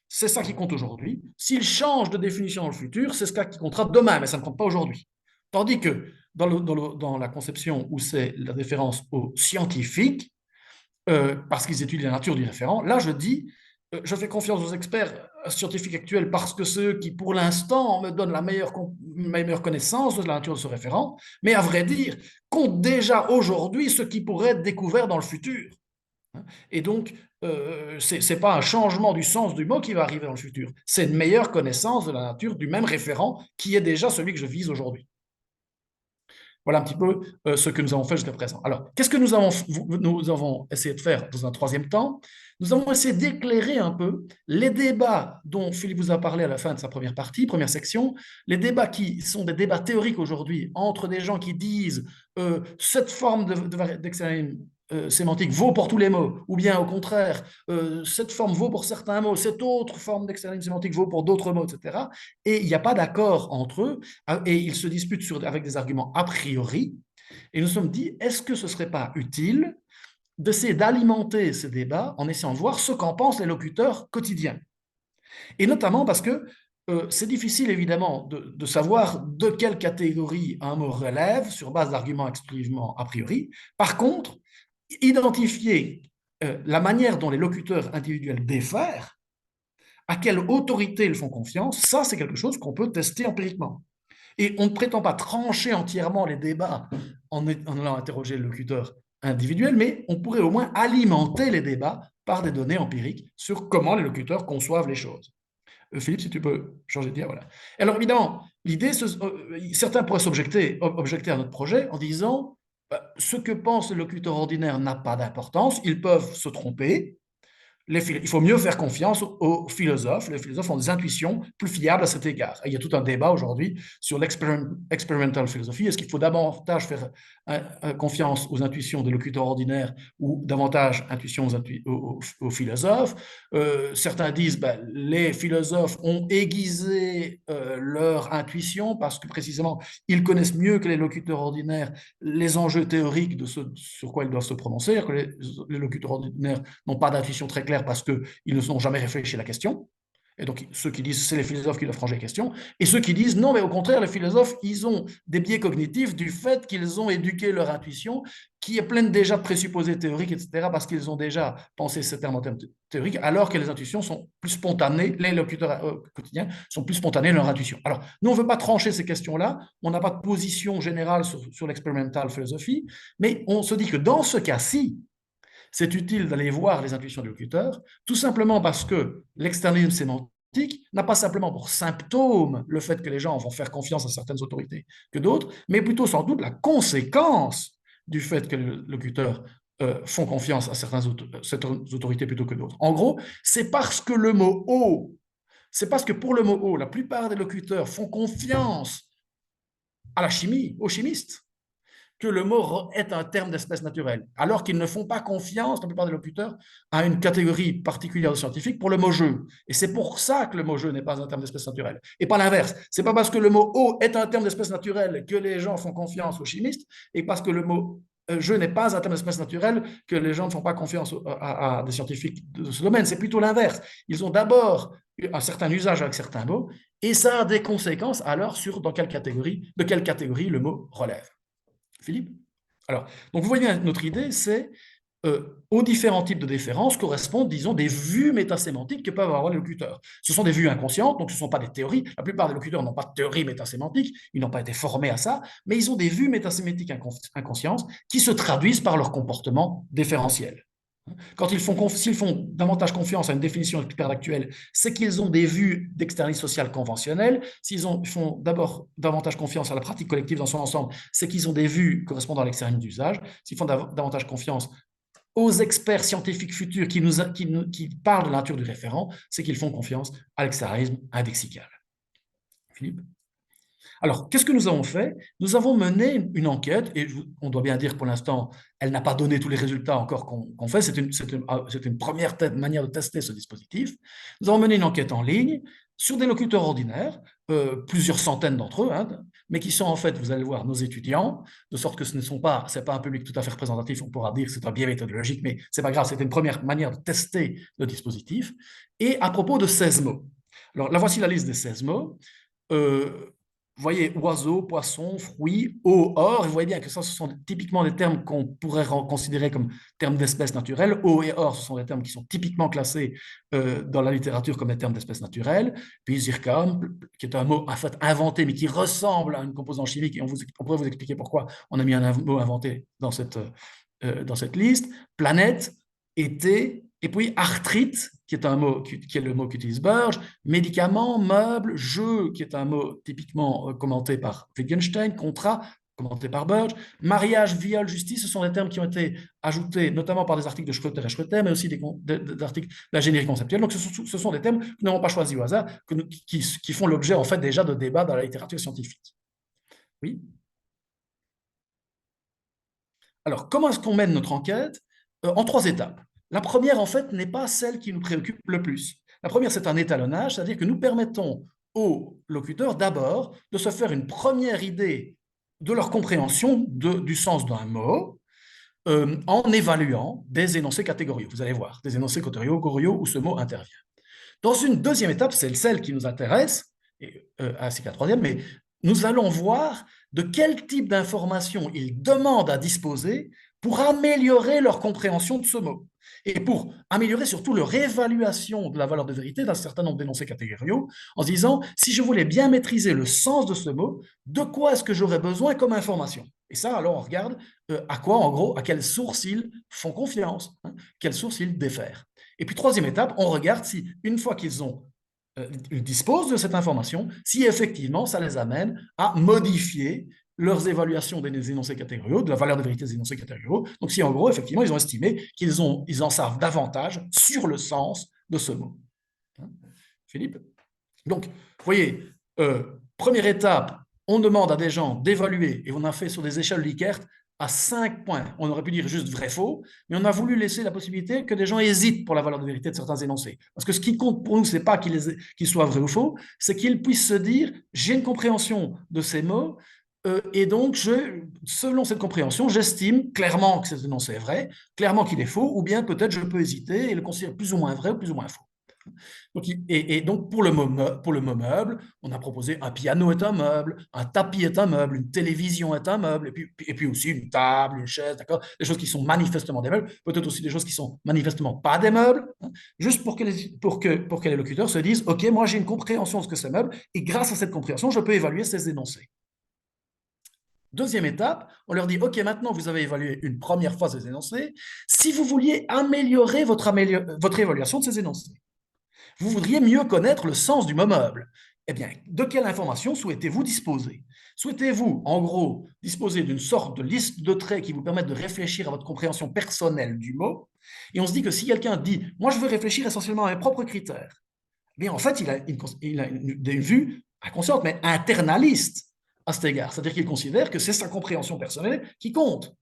c'est ça qui compte aujourd'hui. S'ils changent de définition dans le futur, c'est ce qui comptera demain, mais ça ne compte pas aujourd'hui. Tandis que dans la conception où c'est la référence aux scientifiques, parce qu'ils étudient la nature du référent, là je dis, je fais confiance aux experts scientifiques actuels parce que ceux qui, pour l'instant, me donnent la meilleure connaissance de la nature de ce référent, mais à vrai dire, comptent déjà aujourd'hui ce qui pourrait être découvert dans le futur. Et donc, ce n'est pas un changement du sens du mot qui va arriver dans le futur, c'est une meilleure connaissance de la nature du même référent qui est déjà celui que je vise aujourd'hui. Voilà un petit peu ce que nous avons fait jusqu'à présent. Alors, qu'est-ce que nous avons essayé de faire dans un troisième temps? Nous avons essayé d'éclairer un peu les débats dont Philippe vous a parlé à la fin de sa première partie, première section, les débats qui sont des débats théoriques aujourd'hui entre des gens qui disent cette forme d'externalisme sémantique vaut pour tous les mots, ou bien au contraire, cette forme vaut pour certains mots, cette autre forme d'externalisme sémantique vaut pour d'autres mots, etc. Et il n'y a pas d'accord entre eux, et ils se disputent avec des arguments a priori, et nous sommes dit, est-ce que ce ne serait pas utile d'essayer d'alimenter ces débats en essayant de voir ce qu'en pensent les locuteurs quotidiens? Et notamment parce que c'est difficile évidemment de savoir de quelle catégorie un mot relève sur base d'arguments exclusivement a priori. Par contre, identifier la manière dont les locuteurs individuels diffèrent, à quelle autorité ils font confiance, ça c'est quelque chose qu'on peut tester empiriquement. Et on ne prétend pas trancher entièrement les débats en allant interroger le locuteur individuel, mais on pourrait au moins alimenter les débats par des données empiriques sur comment les locuteurs conçoivent les choses. Philippe, si tu peux changer de dire, voilà. Alors évidemment, l'idée, certains pourraient objecter à notre projet en disant ce que pense le locuteur ordinaire n'a pas d'importance, ils peuvent se tromper, il faut mieux faire confiance aux philosophes. Les philosophes ont des intuitions plus fiables à cet égard. Et il y a tout un débat aujourd'hui sur l'experimental philosophie. Est-ce qu'il faut davantage faire confiance aux intuitions des locuteurs ordinaires ou davantage intuition aux philosophes? Certains disent que les philosophes ont aiguisé leur intuition parce que précisément, ils connaissent mieux que les locuteurs ordinaires les enjeux théoriques de ce sur quoi ils doivent se prononcer, que les locuteurs ordinaires n'ont pas d'intuition très claire parce qu'ils ne sont jamais réfléchi à la question. Et donc, ceux qui disent c'est les philosophes qui doivent ranger la question, et ceux qui disent non, mais au contraire, les philosophes, ils ont des biais cognitifs du fait qu'ils ont éduqué leur intuition, qui est pleine déjà de présupposés théoriques, etc., parce qu'ils ont déjà pensé ces termes en termes théoriques, alors que les intuitions sont plus spontanées, les locuteurs quotidiens sont plus spontanés dans leur intuition. Alors, nous, on ne veut pas trancher ces questions-là, on n'a pas de position générale sur l'experimental philosophie, mais on se dit que dans ce cas-ci, c'est utile d'aller voir les intuitions du locuteur, tout simplement parce que l'externalisme sémantique n'a pas simplement pour symptôme le fait que les gens vont faire confiance à certaines autorités que d'autres, mais plutôt sans doute la conséquence du fait que les locuteurs font confiance à certaines autorités plutôt que d'autres. En gros, c'est parce que le mot « haut », c'est parce que pour le mot « haut », la plupart des locuteurs font confiance à la chimie, aux chimistes, que le mot est un terme d'espèce naturelle, alors qu'ils ne font pas confiance, la plupart des locuteurs, à une catégorie particulière de scientifiques pour le mot jeu. Et c'est pour ça que le mot jeu n'est pas un terme d'espèce naturelle. Et pas l'inverse. C'est pas parce que le mot eau est un terme d'espèce naturelle que les gens font confiance aux chimistes, et parce que le mot jeu n'est pas un terme d'espèce naturelle que les gens ne font pas confiance à des scientifiques de ce domaine. C'est plutôt l'inverse. Ils ont d'abord un certain usage avec certains mots, et ça a des conséquences alors sur de quelle catégorie le mot relève. Philippe? Alors, donc vous voyez, notre idée, c'est aux différents types de différences correspondent, disons, des vues métasémantiques que peuvent avoir les locuteurs. Ce sont des vues inconscientes, donc ce ne sont pas des théories. La plupart des locuteurs n'ont pas de théorie métasémantique, ils n'ont pas été formés à ça, mais ils ont des vues métasémantiques inconscientes qui se traduisent par leur comportement différentiel. S'ils font davantage confiance à une définition expert actuelle, c'est qu'ils ont des vues d'externalisme social conventionnel. Font d'abord davantage confiance à la pratique collective dans son ensemble, c'est qu'ils ont des vues correspondant à l'externalisme d'usage. S'ils font davantage confiance aux experts scientifiques futurs qui parlent de la nature du référent, c'est qu'ils font confiance à l'externalisme indexical. Philippe? Alors, qu'est-ce que nous avons fait? Nous avons mené une enquête, et on doit bien dire pour l'instant, elle n'a pas donné tous les résultats encore qu'on fait, c'est une première manière de tester ce dispositif. Nous avons mené une enquête en ligne sur des locuteurs ordinaires, plusieurs centaines d'entre eux, hein, mais qui sont en fait, vous allez le voir, nos étudiants, de sorte que ce n'est pas un public tout à fait représentatif, on pourra dire que c'est un biais méthodologique, mais ce n'est pas grave, c'était une première manière de tester le dispositif. Et à propos de 16 mots. Alors, là, voici la liste des 16 mots. Vous voyez, oiseau, poisson, fruits, eau, or, et vous voyez bien que ça, ce sont typiquement des termes qu'on pourrait considérer comme termes d'espèces naturelles. Eau et or, ce sont des termes qui sont typiquement classés dans la littérature comme des termes d'espèces naturelles. Puis zircon, qui est un mot en fait inventé, mais qui ressemble à une composante chimique, et on pourrait vous expliquer pourquoi on a mis un mot inventé dans cette liste. Planète, été, et puis arthrite, qui est le mot qu'utilise Burge, médicaments, meubles, jeu, qui est un mot typiquement commenté par Wittgenstein, contrat, commenté par Burge, mariage, viol, justice, ce sont des termes qui ont été ajoutés notamment par des articles de Schroeter et Schroeter, mais aussi d'articles de l'ingénierie conceptuelle. Donc ce sont des termes que nous n'avons pas choisis au hasard, qui font l'objet en fait déjà de débats dans la littérature scientifique. Oui. Alors, comment est-ce qu'on mène notre enquête? En 3 étapes. La première, en fait, n'est pas celle qui nous préoccupe le plus. La première, c'est un étalonnage, c'est-à-dire que nous permettons aux locuteurs d'abord de se faire une première idée de leur compréhension du sens d'un mot en évaluant des énoncés catégoriaux. Vous allez voir, des énoncés catégoriaux où ce mot intervient. Dans une deuxième étape, c'est celle qui nous intéresse, ainsi que la troisième, mais nous allons voir de quel type d'informations ils demandent à disposer pour améliorer leur compréhension de ce mot et pour améliorer surtout leur évaluation de la valeur de vérité d'un certain nombre d'énoncés catégoriaux en se disant, si je voulais bien maîtriser le sens de ce mot, de quoi est-ce que j'aurais besoin comme information? Et ça, alors on regarde à quoi, en gros, à quelles sources ils font confiance, hein, quelles sources ils défèrent. Et puis, troisième étape, on regarde si, une fois qu'ils disposent de cette information, si effectivement ça les amène à modifier leurs évaluations des énoncés catégoriaux, de la valeur de vérité des énoncés catégoriaux. Donc, si en gros, effectivement, ils ont estimé qu'ils en savent davantage sur le sens de ce mot. Hein, Philippe? Donc, vous voyez, première étape, on demande à des gens d'évaluer, et on a fait sur des échelles Likert à 5 points. On aurait pu dire juste vrai-faux, mais on a voulu laisser la possibilité que des gens hésitent pour la valeur de vérité de certains énoncés. Parce que ce qui compte pour nous, ce n'est pas qu'ils soient vrais ou faux, c'est qu'ils puissent se dire, j'ai une compréhension de ces mots, et donc, selon cette compréhension, j'estime clairement que cet énoncé est vrai, clairement qu'il est faux, ou bien peut-être je peux hésiter et le considérer plus ou moins vrai ou plus ou moins faux. Donc, pour le mot meuble, on a proposé un piano est un meuble, un tapis est un meuble, une télévision est un meuble, et puis aussi une table, une chaise, d'accord, des choses qui sont manifestement des meubles, peut-être aussi des choses qui sont manifestement pas des meubles, hein, juste pour que les locuteurs se disent, OK, moi j'ai une compréhension de ce que c'est meuble, et grâce à cette compréhension, je peux évaluer ces énoncés. Deuxième étape, on leur dit, OK, maintenant vous avez évalué une première fois ces énoncés, si vous vouliez améliorer votre évaluation de ces énoncés, vous voudriez mieux connaître le sens du mot meuble. Eh bien, de quelle information souhaitez-vous disposer? Souhaitez-vous, en gros, disposer d'une sorte de liste de traits qui vous permettent de réfléchir à votre compréhension personnelle du mot? Et on se dit que si quelqu'un dit « moi, je veux réfléchir essentiellement à mes propres critères », mais en fait, il a une vue inconsciente, mais internaliste à cet égard. C'est-à-dire qu'il considère que c'est sa compréhension personnelle qui compte.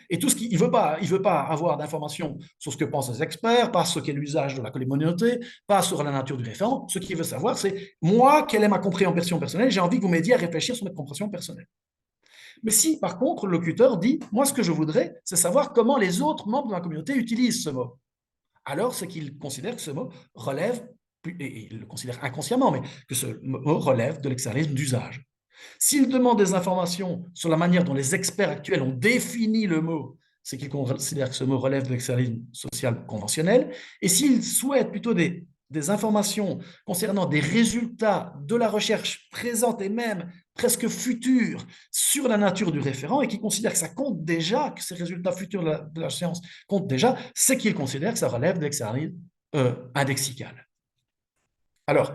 Et tout ce qu'il ne veut pas avoir d'informations sur ce que pensent les experts, pas ce qu'est l'usage de la communauté, pas sur la nature du référent. Ce qu'il veut savoir, c'est moi, quelle est ma compréhension personnelle? J'ai envie que vous m'aidiez à réfléchir sur ma compréhension personnelle. Mais si, par contre, le locuteur dit, moi, ce que je voudrais, c'est savoir comment les autres membres de ma communauté utilisent ce mot. Alors, c'est qu'il considère que ce mot relève, et il le considère inconsciemment, mais que ce mot relève de l'externalisme d'usage. S'il demande des informations sur la manière dont les experts actuels ont défini le mot, c'est qu'il considère que ce mot relève de l'externalisme social conventionnel. Et s'il souhaite plutôt des des informations concernant des résultats de la recherche présente et même presque future sur la nature du référent et qui considère que ça compte déjà, que ces résultats futurs de la science comptent déjà, c'est qu'il considère que ça relève de l'externalisme indexical. Alors,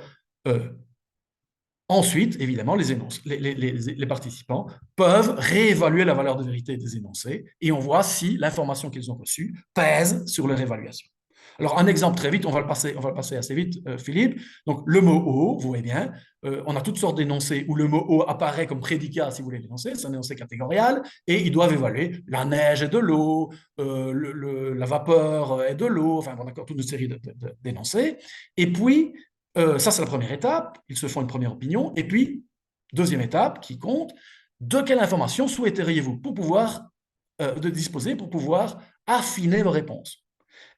ensuite, évidemment, les participants peuvent réévaluer la valeur de vérité des énoncés et on voit si l'information qu'ils ont reçue pèse sur leur évaluation. Alors, un exemple très vite, on va le passer assez vite, Philippe. Donc, le mot « eau », vous voyez bien, on a toutes sortes d'énoncés où le mot « eau » apparaît comme prédicat, si vous voulez l'énoncer, c'est un énoncé catégorial, et ils doivent évaluer la neige et de l'eau, la vapeur et de l'eau, enfin, bon, d'accord, toute une série d'énoncés. Et puis, ça, c'est la première étape, ils se font une première opinion, et puis, deuxième étape qui compte, de quelle information souhaiteriez-vous pour pouvoir disposer, pour pouvoir affiner vos réponses?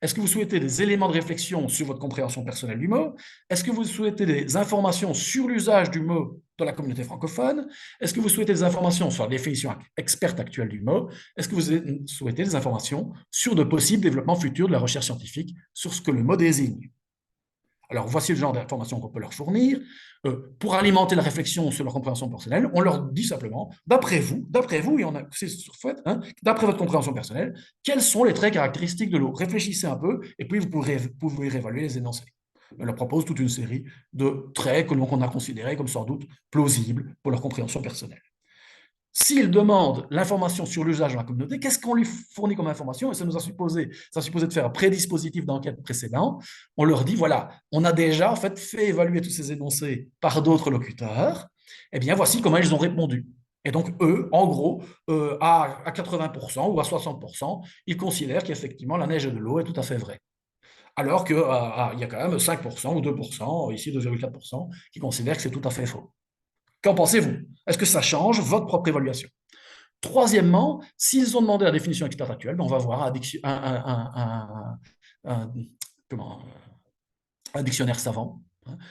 Est-ce que vous souhaitez des éléments de réflexion sur votre compréhension personnelle du mot? Est-ce que vous souhaitez des informations sur l'usage du mot dans la communauté francophone? Est-ce que vous souhaitez des informations sur la définition experte actuelle du mot? Est-ce que vous souhaitez des informations sur de possibles développements futurs de la recherche scientifique sur ce que le mot désigne? Alors, voici le genre d'informations qu'on peut leur fournir. Pour alimenter la réflexion sur leur compréhension personnelle, on leur dit simplement, d'après vous, et on a, c'est sur fait, hein, d'après votre compréhension personnelle, quels sont les traits caractéristiques de l'eau? Réfléchissez un peu, et puis vous pouvez réévaluer les énoncés. On leur propose toute une série de traits que l'on a considérés comme sans doute plausibles pour leur compréhension personnelle. S'il demande l'information sur l'usage dans la communauté, qu'est-ce qu'on lui fournit comme information? Et ça nous a supposé de faire un prédispositif d'enquête précédent. On leur dit, voilà, on a déjà en fait évaluer tous ces énoncés par d'autres locuteurs. Eh bien, voici comment ils ont répondu. Et donc, eux, en gros, à 80% ou à 60%, ils considèrent qu'effectivement, la neige et de l'eau est tout à fait vrai. Alors qu'il y a quand même 5% ou 2%, ici 2,4%, qui considèrent que c'est tout à fait faux. Qu'en pensez-vous? Est-ce que ça change votre propre évaluation? Troisièmement, s'ils ont demandé la définition experte actuelle, on va voir un dictionnaire savant.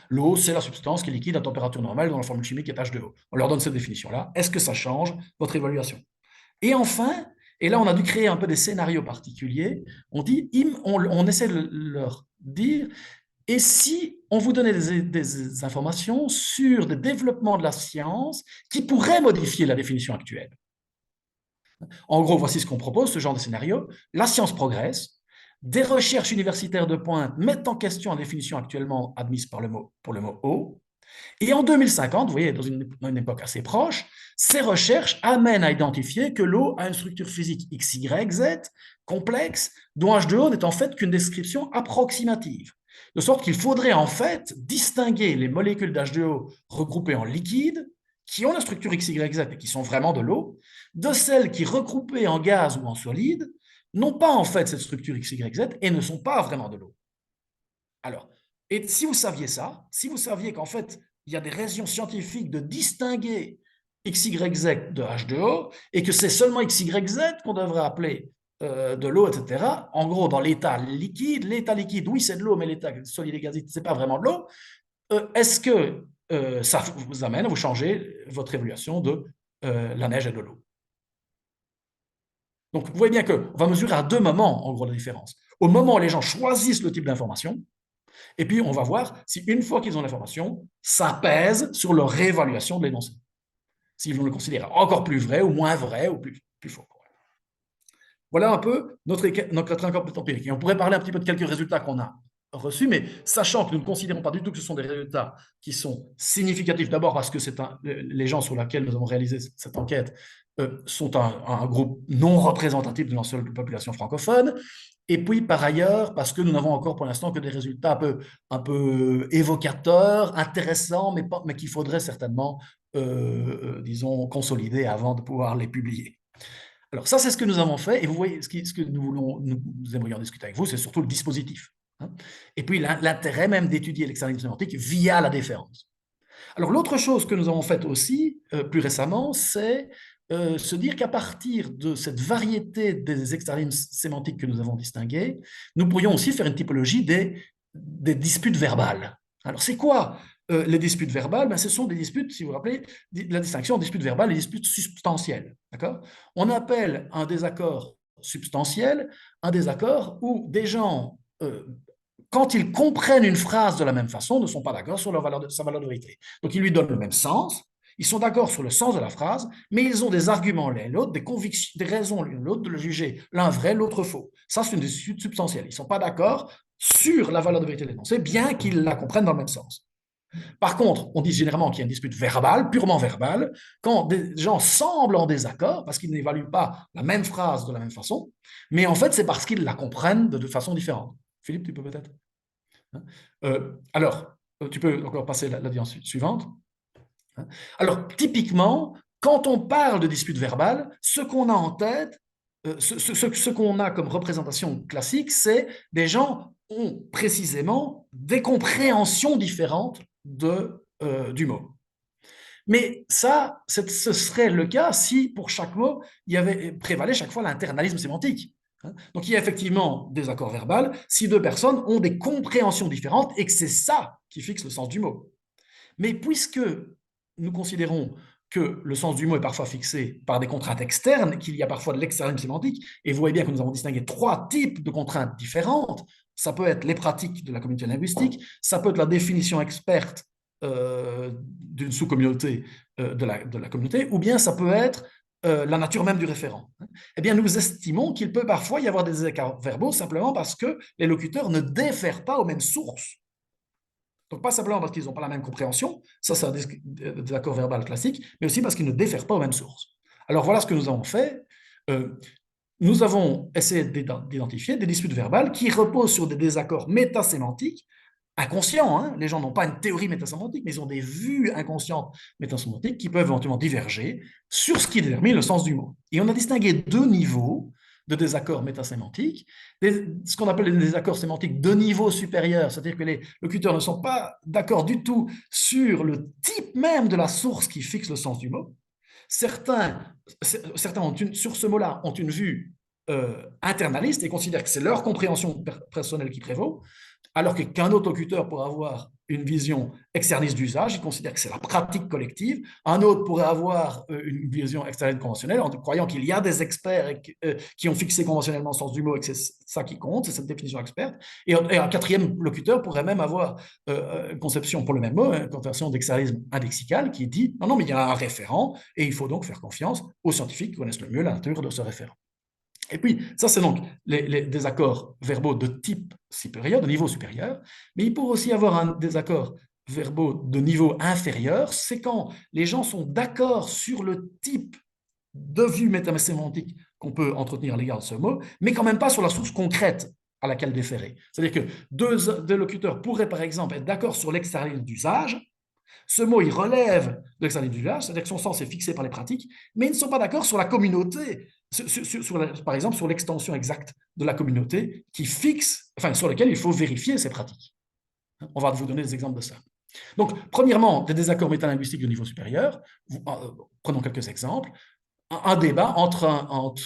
L'eau, c'est la substance qui est liquide à température normale dans la formule chimique est H2O. On leur donne cette définition-là. Est-ce que ça change votre évaluation? Et enfin, et là on a dû créer un peu des scénarios particuliers, on essaie de leur dire, et si on vous donnait des informations sur des développements de la science qui pourraient modifier la définition actuelle? En gros, voici ce qu'on propose, ce genre de scénario. La science progresse, des recherches universitaires de pointe mettent en question la définition actuellement admise pour le mot eau, et en 2050, vous voyez, dans une époque assez proche, ces recherches amènent à identifier que l'eau a une structure physique X, Y, Z, complexe, dont H2O n'est en fait qu'une description approximative. De sorte qu'il faudrait en fait distinguer les molécules d'H2O regroupées en liquide, qui ont la structure X, Y, Z et qui sont vraiment de l'eau, de celles qui, regroupées en gaz ou en solide, n'ont pas en fait cette structure X, Y, Z et ne sont pas vraiment de l'eau. Alors, et si vous saviez ça, si vous saviez qu'en fait, il y a des raisons scientifiques de distinguer X, Y, Z de H2O et que c'est seulement X, Y, Z qu'on devrait appeler de l'eau, etc. En gros, dans l'état liquide, oui, c'est de l'eau, mais l'état solide et gazide, ce n'est pas vraiment de l'eau. Est-ce que ça vous amène à vous changer votre évaluation de la neige et de l'eau? Donc, vous voyez bien qu'on va mesurer à deux moments, en gros, la différence. Au moment où les gens choisissent le type d'information, et puis on va voir si une fois qu'ils ont l'information, ça pèse sur leur réévaluation de l'énoncé. S'ils vont le considérer encore plus vrai ou moins vrai ou plus faux. Voilà un peu notre enquête empirique. Et on pourrait parler un petit peu de quelques résultats qu'on a reçus, mais sachant que nous ne considérons pas du tout que ce sont des résultats qui sont significatifs, d'abord parce que les gens sur lesquels nous avons réalisé cette enquête sont un groupe non représentatif de l'ensemble de la population francophone, et puis par ailleurs parce que nous n'avons encore pour l'instant que des résultats un peu évocateurs, intéressants, mais qu'il faudrait certainement, disons, consolider avant de pouvoir les publier. Alors ça, c'est ce que nous avons fait, et vous voyez, ce que nous aimerions discuter avec vous, c'est surtout le dispositif. Hein. Et puis l'intérêt même d'étudier l'externalisme sémantique via la déférence. Alors l'autre chose que nous avons faite aussi, plus récemment, c'est se dire qu'à partir de cette variété des externalismes sémantiques que nous avons distingués, nous pourrions aussi faire une typologie des disputes verbales. Alors c'est quoi les disputes verbales? Ben, ce sont des disputes, si vous vous rappelez, la distinction disputes verbales et disputes substantielles. On appelle un désaccord substantiel un désaccord où des gens quand ils comprennent une phrase de la même façon, ne sont pas d'accord sur sa valeur de vérité. Donc, ils lui donnent le même sens, ils sont d'accord sur le sens de la phrase, mais ils ont des arguments l'un et l'autre, des convictions, des raisons l'un l'autre de le juger, l'un vrai, l'autre faux. Ça, c'est une dispute substantielle. Ils ne sont pas d'accord sur la valeur de vérité de l'énoncé, bien qu'ils la comprennent dans le même sens. Par contre, on dit généralement qu'il y a une dispute verbale, purement verbale, quand des gens semblent en désaccord, parce qu'ils n'évaluent pas la même phrase de la même façon, mais en fait, c'est parce qu'ils la comprennent de façon différente. Philippe, tu peux peut-être alors, tu peux encore passer la diapositive suivante. Alors, typiquement, quand on parle de dispute verbale, ce qu'on a en tête, ce qu'on a comme représentation classique, c'est des gens ont précisément des compréhensions différentes du mot. Mais ça, ce serait le cas si, pour chaque mot, prévalait chaque fois l'internalisme sémantique. Donc, il y a effectivement des accords verbaux si deux personnes ont des compréhensions différentes et que c'est ça qui fixe le sens du mot. Mais puisque nous considérons que le sens du mot est parfois fixé par des contraintes externes, qu'il y a parfois de l'externalisme sémantique, et vous voyez bien que nous avons distingué 3 types de contraintes différentes. Ça peut être les pratiques de la communauté linguistique, ça peut être la définition experte d'une sous-communauté de la communauté, ou bien ça peut être la nature même du référent. Eh bien, nous estimons qu'il peut parfois y avoir des écarts verbaux simplement parce que les locuteurs ne défèrent pas aux mêmes sources. Donc, pas simplement parce qu'ils n'ont pas la même compréhension, ça c'est un désaccord verbal classique, mais aussi parce qu'ils ne défèrent pas aux mêmes sources. Alors, voilà ce que nous avons fait. Nous avons essayé d'identifier des disputes verbales qui reposent sur des désaccords métasémantiques, inconscients. Hein. Les gens n'ont pas une théorie métasémantique, mais ils ont des vues inconscientes métasémantiques qui peuvent éventuellement diverger sur ce qui détermine le sens du mot. Et on a distingué 2 niveaux de désaccords métasémantiques, ce qu'on appelle les désaccords sémantiques de niveau supérieur, c'est-à-dire que les locuteurs ne sont pas d'accord du tout sur le type même de la source qui fixe le sens du mot. Certains sur ce mot-là, ont une vue internaliste et considèrent que c'est leur compréhension personnelle qui prévaut, alors qu'un autre locuteur pourrait avoir une vision externiste d'usage, il considère que c'est la pratique collective. Un autre pourrait avoir une vision externiste conventionnelle en croyant qu'il y a des experts qui ont fixé conventionnellement le sens du mot et que c'est ça qui compte, c'est cette définition experte. Et un quatrième locuteur pourrait même avoir une conception pour le même mot, une conception d'externalisme indexical qui dit non, mais il y a un référent et il faut donc faire confiance aux scientifiques qui connaissent le mieux la nature de ce référent. Et puis, ça, c'est donc les désaccords verbaux de type supérieur, de niveau supérieur, mais il pourrait aussi y avoir un désaccord verbaux de niveau inférieur, c'est quand les gens sont d'accord sur le type de vue métasémantique qu'on peut entretenir à l'égard de ce mot, mais quand même pas sur la source concrète à laquelle déférer. C'est-à-dire que deux locuteurs pourraient, par exemple, être d'accord sur l'externalisme d'usage. Ce mot, il relève de l'externalisme d'usage, c'est-à-dire que son sens est fixé par les pratiques, mais ils ne sont pas d'accord sur la communauté, par exemple sur l'extension exacte de la communauté qui fixe, enfin sur laquelle il faut vérifier ces pratiques. On va vous donner des exemples de ça. Donc, premièrement, des désaccords métalinguistiques de niveau supérieur. Prenons quelques exemples. Un débat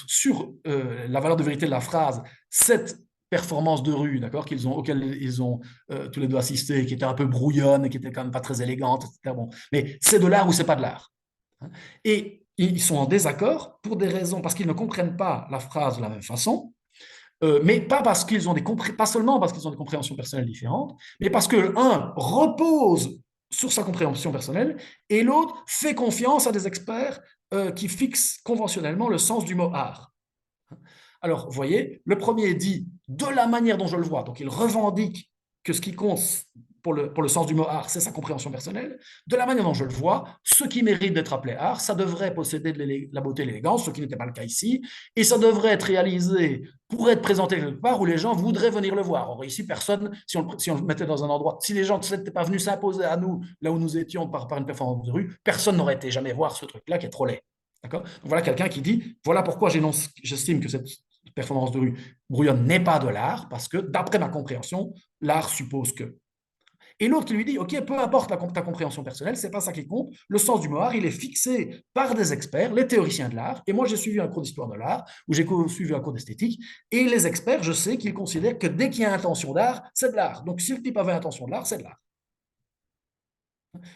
sur la valeur de vérité de la phrase, cette performance de rue, d'accord, auquel ils ont tous les deux assisté, qui était un peu brouillonne, qui était quand même pas très élégante, etc. Bon. Mais c'est de l'art ou c'est pas de l'art. Et ils sont en désaccord pour des raisons, parce qu'ils ne comprennent pas la phrase de la même façon, mais pas seulement parce qu'ils ont des compréhensions personnelles différentes, mais parce que l'un repose sur sa compréhension personnelle et l'autre fait confiance à des experts qui fixent conventionnellement le sens du mot art. Alors, vous voyez, le premier dit de la manière dont je le vois, donc il revendique que ce qui compte pour le sens du mot art, c'est sa compréhension personnelle. De la manière dont je le vois, ce qui mérite d'être appelé art, ça devrait posséder de la beauté et l'élégance, ce qui n'était pas le cas ici, et ça devrait être réalisé pour être présenté quelque part où les gens voudraient venir le voir. Or, ici, personne, si on le mettait dans un endroit, si les gens n'étaient pas venus s'imposer à nous, là où nous étions par une performance de rue, personne n'aurait été jamais voir ce truc-là qui est trop laid. D'accord ? Donc voilà quelqu'un qui dit, voilà pourquoi j'estime que cette performance de rue brouillonne n'est pas de l'art, parce que d'après ma compréhension, l'art suppose que. Et l'autre qui lui dit, OK, peu importe ta compréhension personnelle, c'est pas ça qui compte. Le sens du mot art, il est fixé par des experts, les théoriciens de l'art. Et moi, j'ai suivi un cours d'histoire de l'art, ou j'ai suivi un cours d'esthétique. Et les experts, je sais qu'ils considèrent que dès qu'il y a intention d'art, c'est de l'art. Donc, si le type avait intention de l'art, c'est de l'art.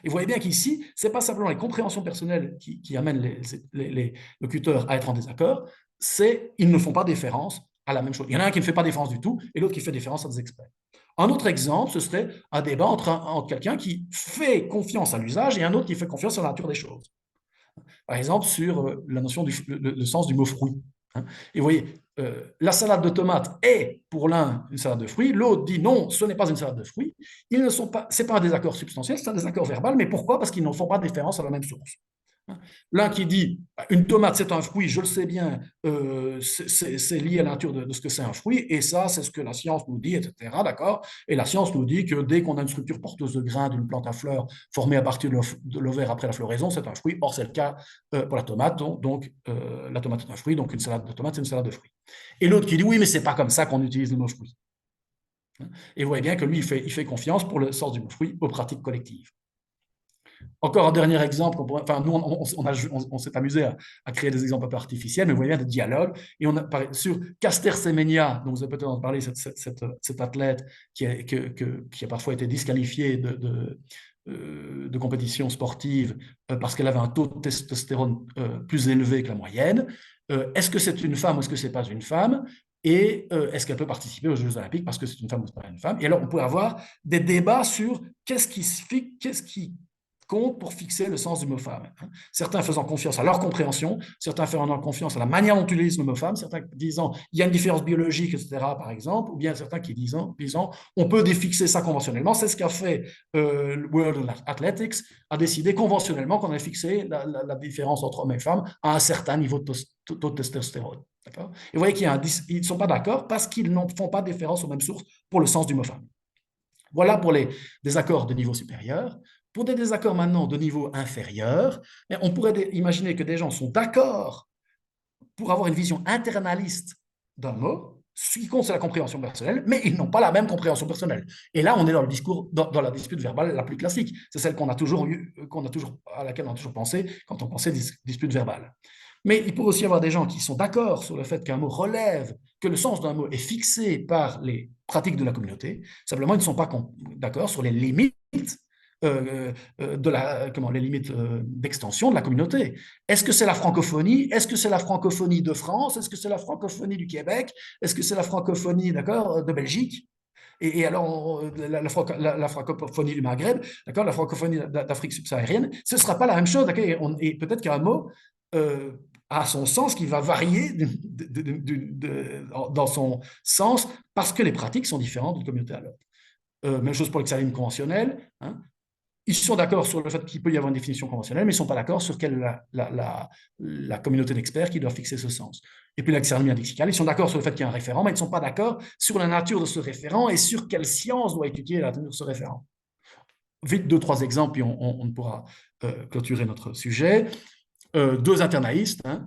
Et vous voyez bien qu'ici, ce n'est pas simplement les compréhensions personnelles qui amènent les locuteurs à être en désaccord, ils ne font pas déférence à la même chose. Il y en a un qui ne fait pas déférence du tout, et l'autre qui fait déférence à des experts. Un autre exemple, ce serait un débat entre quelqu'un qui fait confiance à l'usage et un autre qui fait confiance à la nature des choses. Par exemple, sur la notion le sens du mot fruit. Hein. Et vous voyez, la salade de tomates est pour l'un une salade de fruits, l'autre dit non, ce n'est pas une salade de fruits. Ils ne sont pas, c'est pas un désaccord substantiel, c'est un désaccord verbal, mais pourquoi? Parce qu'ils ne font pas de référence à la même source. L'un qui dit une tomate c'est un fruit, je le sais bien, c'est lié à la nature de ce que c'est un fruit, et ça c'est ce que la science nous dit, etc. D'accord. Et la science nous dit que dès qu'on a une structure porteuse de grains d'une plante à fleurs formée à partir de l'ovaire après la floraison, c'est un fruit. Or c'est le cas pour la tomate, donc la tomate est un fruit, donc une salade de tomate c'est une salade de fruits. Et l'autre qui dit oui mais c'est pas comme ça qu'on utilise le mot fruit. Et vous voyez bien que lui il fait confiance pour le sens du mot fruit aux pratiques collectives. Encore un dernier exemple, enfin, nous, on s'est amusé à créer des exemples un peu artificiels, mais vous voyez bien des dialogues. Et on a, sur Caster Semenya, dont vous avez peut-être entendu parler, cet athlète qui a parfois été disqualifié de compétition sportive parce qu'elle avait un taux de testostérone plus élevé que la moyenne. Est-ce que c'est une femme ou est-ce que ce n'est pas une femme? Et est-ce qu'elle peut participer aux Jeux Olympiques parce que c'est une femme ou c'est pas une femme? Et alors, on pourrait avoir des débats sur qu'est-ce qui compte pour fixer le sens du mot femme. Certains faisant confiance à leur compréhension, certains faisant confiance à la manière dont on utilise le mot femme, certains disant il y a une différence biologique, etc., par exemple, ou bien certains qui disant on peut défixer ça conventionnellement. C'est ce qu'a fait World Athletics, a décidé conventionnellement qu'on allait fixer la différence entre hommes et femmes à un certain niveau de taux de testostérone. Et vous voyez qu'ils ne sont pas d'accord parce qu'ils ne font pas différence aux mêmes sources pour le sens du mot femme. Voilà pour les désaccords de niveau supérieur. Pour des désaccords maintenant de niveau inférieur, on pourrait imaginer que des gens sont d'accord pour avoir une vision internaliste d'un mot. Ce qui compte, c'est la compréhension personnelle, mais ils n'ont pas la même compréhension personnelle. Et là, on est dans le discours, dans la dispute verbale la plus classique. C'est celle qu'on a toujours eu, à laquelle on a toujours pensé quand on pensait dispute verbale. Mais il pourrait aussi y avoir des gens qui sont d'accord sur le fait qu'un mot relève, que le sens d'un mot est fixé par les pratiques de la communauté. Simplement, ils ne sont pas d'accord sur les limites les limites d'extension de la communauté. Est-ce que c'est la francophonie? Est-ce que c'est la francophonie de France? Est-ce que c'est la francophonie du Québec? Est-ce que c'est la francophonie, d'accord, de Belgique? Et alors, la francophonie du Maghreb, d'accord, la francophonie d'Afrique subsaharienne, ce ne sera pas la même chose, d'accord, et peut-être qu'un mot a son sens qui va varier dans son sens parce que les pratiques sont différentes d'une communauté à l'autre. Même chose pour l'examen conventionnel. Hein. Ils sont d'accord sur le fait qu'il peut y avoir une définition conventionnelle, mais ils ne sont pas d'accord sur quelle est la communauté d'experts qui doit fixer ce sens. Et puis l'examen lexical, ils sont d'accord sur le fait qu'il y a un référent, mais ils ne sont pas d'accord sur la nature de ce référent et sur quelle science doit étudier la nature de ce référent. Vite, 2-3 exemples, puis on pourra clôturer notre sujet. 2 internalistes, hein.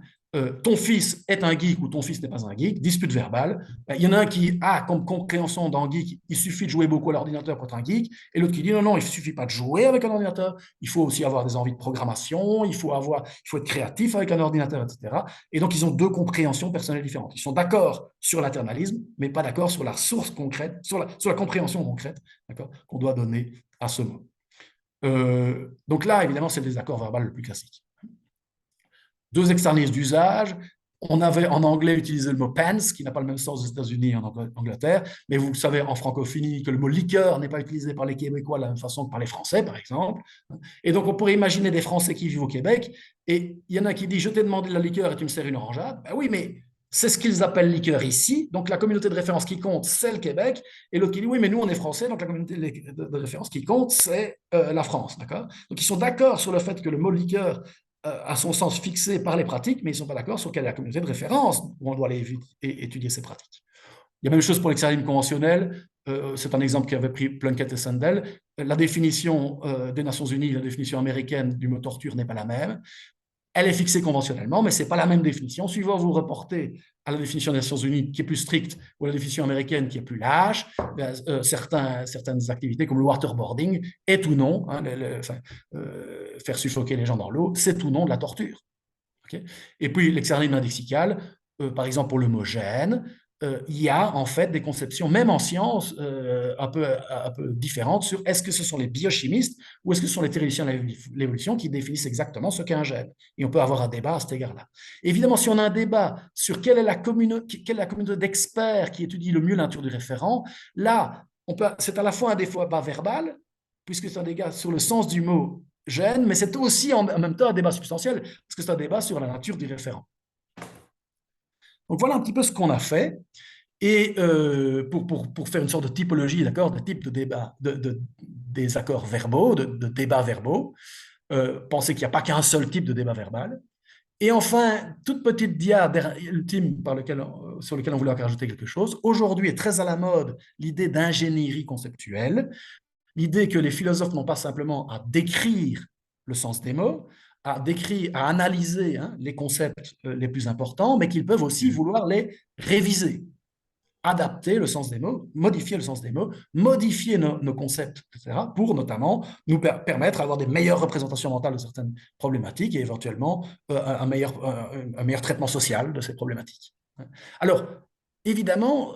Ton fils est un geek ou ton fils n'est pas un geek, dispute verbale. Il y en a un qui a comme compréhension d'un geek, il suffit de jouer beaucoup à l'ordinateur pour être un geek, et l'autre qui dit non, non, il ne suffit pas de jouer avec un ordinateur, il faut aussi avoir des envies de programmation, il faut être créatif avec un ordinateur, etc. Et donc, ils ont 2 compréhensions personnelles différentes. Ils sont d'accord sur l'internalisme, mais pas d'accord sur la source concrète, sur la compréhension concrète, qu'on doit donner à ce mot. Donc là, évidemment, c'est le désaccord verbal le plus classique. 2 externalismes d'usage. On avait en anglais utilisé le mot pants, qui n'a pas le même sens aux États-Unis et en Angleterre, mais vous savez en francophonie que le mot liqueur n'est pas utilisé par les Québécois de la même façon que par les Français, par exemple. Et donc, on pourrait imaginer des Français qui vivent au Québec, et il y en a qui dit « Je t'ai demandé de la liqueur et tu me sers une orangeade ». Ben oui, mais c'est ce qu'ils appellent liqueur ici, donc la communauté de référence qui compte, c'est le Québec, et l'autre qui dit « Oui, mais nous, on est Français, donc la communauté de référence qui compte, c'est la France ». D'accord. Donc, ils sont d'accord sur le fait que le mot liqueur à son sens fixé par les pratiques, mais ils ne sont pas d'accord sur quelle est la communauté de référence où on doit aller étudier ces pratiques. Il y a la même chose pour l'externalisme conventionnel. C'est un exemple qu'avaient pris Plunkett et Sandel. La définition des Nations Unies, la définition américaine du mot torture n'est pas la même. Elle est fixée conventionnellement, mais ce n'est pas la même définition. Suivant vous reportez à la définition des Nations Unies qui est plus stricte ou à la définition américaine qui est plus lâche, certaines activités comme le waterboarding est ou non, hein, faire suffoquer les gens dans l'eau, c'est ou non de la torture. Okay. Et puis l'externalisme lexical, par exemple pour le mot gène, il y a en fait des conceptions, même en sciences, un peu différentes sur est-ce que ce sont les biochimistes ou est-ce que ce sont les théoriciens de l'évolution qui définissent exactement ce qu'est un gène. Et on peut avoir un débat à cet égard-là. Évidemment, si on a un débat sur quelle est la communauté d'experts qui étudie le mieux la nature du référent, là, c'est à la fois un débat verbal, puisque c'est un débat sur le sens du mot gène, mais c'est aussi en même temps un débat substantiel, parce que c'est un débat sur la nature du référent. Donc voilà un petit peu ce qu'on a fait. Et pour faire une sorte de typologie, d'accord, de type de débat, des accords verbaux, de débats verbaux, pensez qu'il n'y a pas qu'un seul type de débat verbal. Et enfin, toute petite dia ultime sur lequel on voulait rajouter quelque chose. Aujourd'hui est très à la mode l'idée d'ingénierie conceptuelle, l'idée que les philosophes n'ont pas simplement à décrire le sens des mots, à décrire, à analyser les concepts les plus importants, mais qu'ils peuvent aussi vouloir les réviser, adapter le sens des mots, modifier le sens des mots, modifier nos concepts, etc., pour notamment nous permettre d'avoir des meilleures représentations mentales de certaines problématiques et éventuellement un meilleur traitement social de ces problématiques. Alors, évidemment,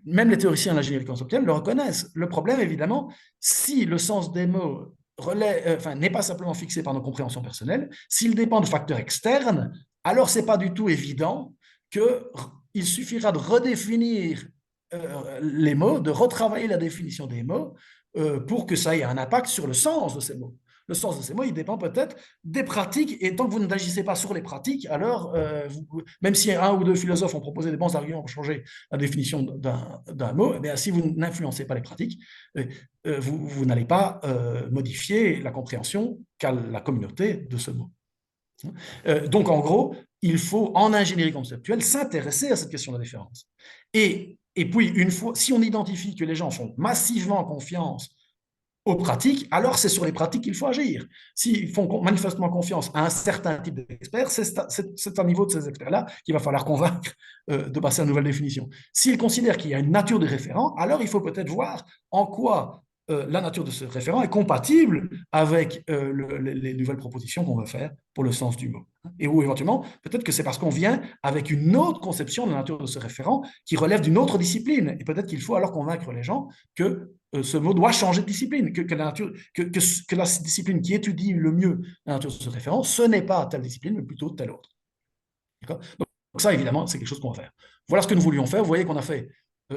même les théoriciens de l'ingénierie conceptuelle le reconnaissent. Le problème, évidemment, si le sens des mots n'est pas simplement fixé par nos compréhensions personnelles, s'il dépend de facteurs externes, alors ce n'est pas du tout évident qu'il suffira de redéfinir les mots, de retravailler la définition des mots pour que ça ait un impact sur le sens de ces mots. Le sens de ces mots, il dépend peut-être des pratiques, et tant que vous n'agissez pas sur les pratiques, alors, même si un ou deux philosophes ont proposé des bons arguments pour changer la définition d'un mot, eh bien, si vous n'influencez pas les pratiques, vous n'allez pas modifier la compréhension qu'a la communauté de ce mot. Donc, en gros, il faut, en ingénierie conceptuelle, s'intéresser à cette question de la différence. Et puis, une fois, si on identifie que les gens font massivement confiance aux pratiques, alors c'est sur les pratiques qu'il faut agir. S'ils font manifestement confiance à un certain type d'experts, c'est à niveau de ces experts-là qu'il va falloir convaincre de passer à une nouvelle définition. S'ils considèrent qu'il y a une nature de référent, alors il faut peut-être voir en quoi la nature de ce référent est compatible avec les nouvelles propositions qu'on va faire pour le sens du mot. Et où éventuellement, peut-être que c'est parce qu'on vient avec une autre conception de la nature de ce référent qui relève d'une autre discipline. Et peut-être qu'il faut alors convaincre les gens que ce mot doit changer de discipline, que la discipline qui étudie le mieux la nature de ce référent, ce n'est pas telle discipline, mais plutôt telle autre. Donc ça, évidemment, c'est quelque chose qu'on va faire. Voilà ce que nous voulions faire. Vous voyez qu'on a fait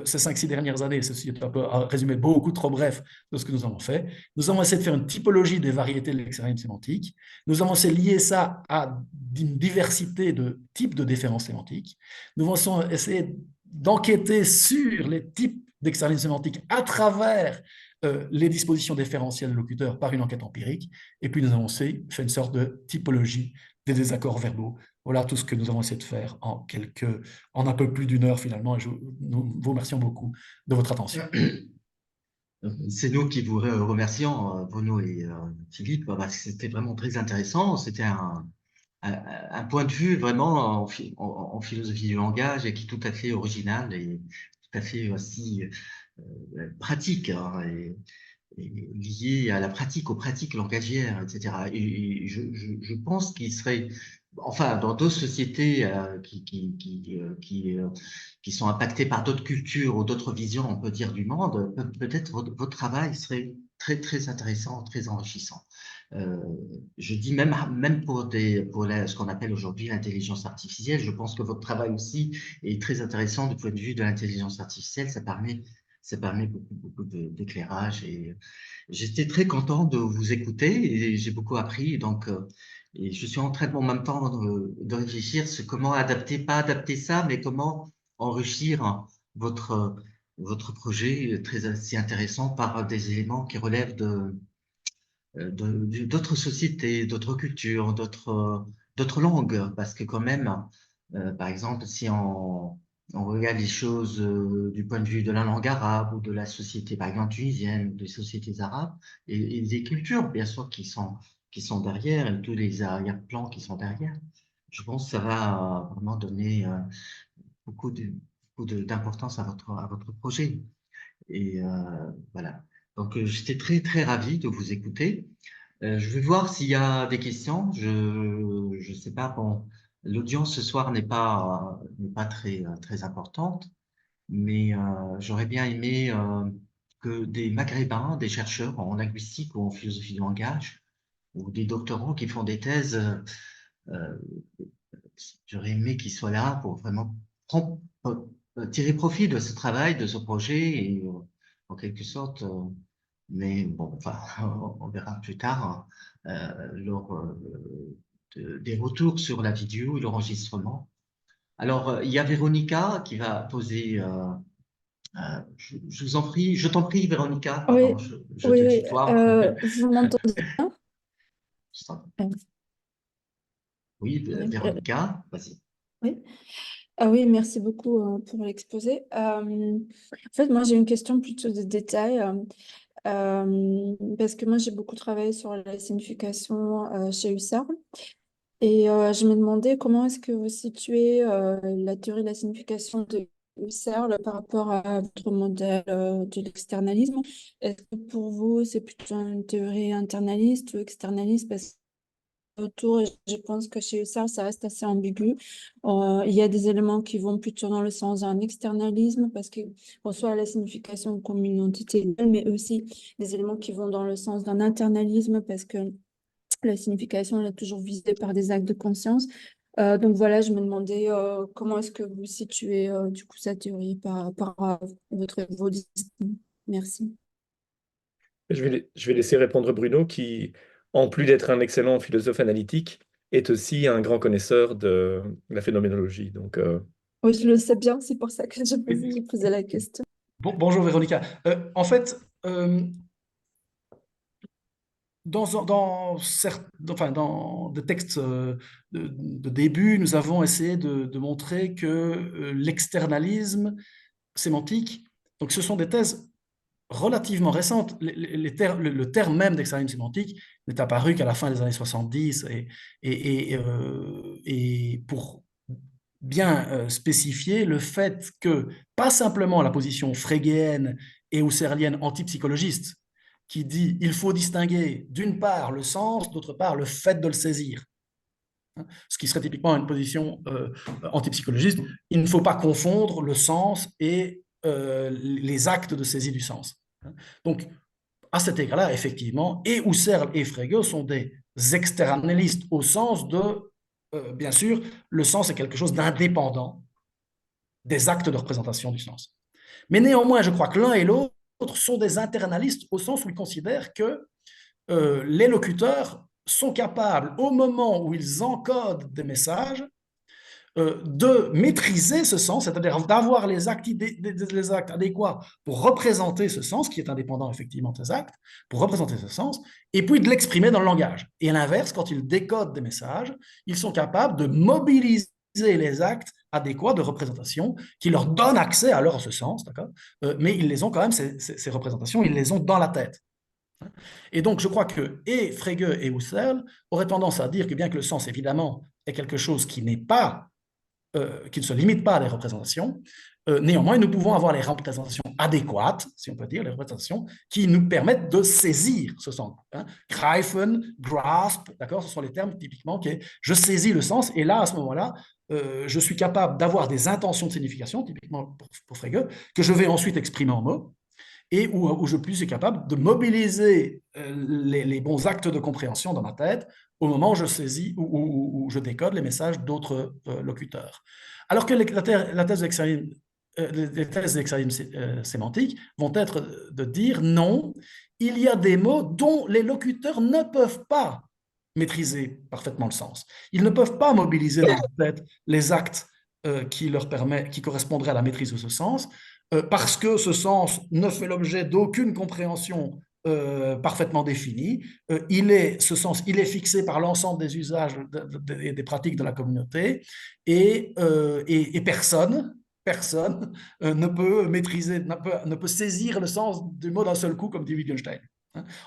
ces 5-6 dernières années, ceci est un peu un résumé beaucoup trop bref de ce que nous avons fait. Nous avons essayé de faire une typologie des variétés de l'expérience sémantique. Nous avons essayé de lier ça à une diversité de types de différences sémantiques. Nous avons essayé d'enquêter sur les types d'expérience sémantique à travers les dispositions différentielles de locuteur par une enquête empirique. Et puis nous avons fait une sorte de typologie des désaccords verbaux. Voilà tout ce que nous avons essayé de faire en un peu plus d'une heure finalement. Et nous vous remercions beaucoup de votre attention. C'est nous qui vous remercions, Bruno et Philippe, parce que c'était vraiment très intéressant. C'était un point de vue vraiment en philosophie du langage et qui est tout à fait original et tout à fait aussi pratique, hein, et lié à la pratique, aux pratiques langagières, etc. Et je pense qu'il serait, enfin, dans d'autres sociétés qui sont impactées par d'autres cultures ou d'autres visions, on peut dire, du monde, peut-être votre travail serait très, très intéressant, très enrichissant. Je dis même pour ce qu'on appelle aujourd'hui l'intelligence artificielle, je pense que votre travail aussi est très intéressant du point de vue de l'intelligence artificielle. Ça permet beaucoup d'éclairage et j'étais très content de vous écouter et j'ai beaucoup appris. Donc, et je suis en train en même temps de réfléchir sur comment adapter, pas adapter ça, mais comment enrichir votre, votre projet très si intéressant par des éléments qui relèvent d'autres sociétés, d'autres cultures, d'autres langues. Parce que quand même, par exemple, si on regarde les choses du point de vue de la langue arabe ou de la société, par exemple, tunisienne, ou des sociétés arabes, et des cultures, bien sûr, qui sont derrière, et tous les arrière-plans qui sont derrière, je pense que ça va vraiment donner beaucoup d'importance à votre projet. Et voilà. Donc, j'étais très, très ravi de vous écouter. Je vais voir s'il y a des questions. Je sais pas, bon, l'audience ce soir n'est pas très, très importante, mais j'aurais bien aimé que des Maghrébins, des chercheurs en linguistique ou en philosophie du langage, ou des doctorants qui font des thèses, euh, j'aurais aimé qu'ils soient là pour vraiment tirer profit de ce travail, de ce projet et en quelque sorte. Mais bon, enfin, on verra plus tard lors des retours sur la vidéo et l'enregistrement. Alors, il y a Véronica qui va poser. Je vous en prie, je t'en prie, Véronica. Oui, Pardon, je oui, te oui. tutoie. Vous m'entendez bien? Euh, Oui, oui, Véronica, vas-y. oui. Ah oui, merci beaucoup pour l'exposé. En fait, moi, j'ai une question plutôt de détail, parce que moi, j'ai beaucoup travaillé sur la signification chez Husserl. Et je me demandais comment est-ce que vous situez la théorie de la signification de Husserl par rapport à votre modèle de l'externalisme. Est-ce que pour vous, c'est plutôt une théorie internaliste ou externaliste? Parce que autour, je pense que chez Husserl, ça reste assez ambigu. Il y a des éléments qui vont plutôt dans le sens d'un externalisme parce qu'ils reçoivent la signification comme une entité, mais aussi des éléments qui vont dans le sens d'un internalisme parce que la signification, elle est toujours visée par des actes de conscience. Donc voilà, je me demandais comment est-ce que vous situez du coup sa théorie par rapport à votre niveau d'estime. Merci. Je vais laisser répondre Bruno, qui, en plus d'être un excellent philosophe analytique, est aussi un grand connaisseur de la phénoménologie. Donc, Oui, je le sais bien, c'est pour ça que j'ai posé la question. Bonjour Véronica. En fait, dans des textes de début, nous avons essayé de montrer que l'externalisme sémantique, donc ce sont des thèses relativement récentes. Le terme même d'externalisme sémantique n'est apparu qu'à la fin des années 70 et pour bien spécifier le fait que, pas simplement la position frégéenne et husserlienne antipsychologiste, qui dit il faut distinguer d'une part le sens, d'autre part le fait de le saisir, ce qui serait typiquement une position antipsychologiste. Il ne faut pas confondre le sens et les actes de saisie du sens. Donc, à cet égard-là, effectivement, et Husserl et Frege sont des externalistes au sens de, bien sûr, le sens est quelque chose d'indépendant des actes de représentation du sens. Mais néanmoins, je crois que l'un et l'autre sont des internalistes au sens où ils considèrent que les locuteurs sont capables, au moment où ils encodent des messages, de maîtriser ce sens, c'est-à-dire d'avoir les actes adéquats pour représenter ce sens, qui est indépendant effectivement des actes, pour représenter ce sens, et puis de l'exprimer dans le langage. Et à l'inverse, quand ils décodent des messages, ils sont capables de mobiliser les actes adéquats de représentation qui leur donnent accès alors à ce sens, d'accord, mais ils les ont quand même, ces représentations, ils les ont dans la tête. Et donc, je crois que et Frege et Husserl auraient tendance à dire que bien que le sens, évidemment, est quelque chose qui n'est pas qui ne se limite pas à des représentations. Néanmoins, nous pouvons avoir les représentations adéquates, si on peut dire, les représentations qui nous permettent de saisir ce sens. Hein. Greifen, grasp, d'accord, ce sont les termes typiquement qui est je saisis le sens, et là, à ce moment-là, je suis capable d'avoir des intentions de signification, typiquement pour Frege, que je vais ensuite exprimer en mots, et où je suis capable de mobiliser les bons actes de compréhension dans ma tête au moment où je saisis ou je décode les messages d'autres locuteurs. Alors que la thèse les thèses d'externalisme sémantique vont être de dire non, il y a des mots dont les locuteurs ne peuvent pas maîtriser parfaitement le sens. Ils ne peuvent pas mobiliser dans leur tête les actes qui correspondraient à la maîtrise de ce sens, parce que ce sens ne fait l'objet d'aucune compréhension parfaitement définie. Ce sens, il est fixé par l'ensemble des usages et des pratiques de la communauté, et personne ne peut maîtriser, ne peut saisir le sens du mot d'un seul coup, comme dit Wittgenstein.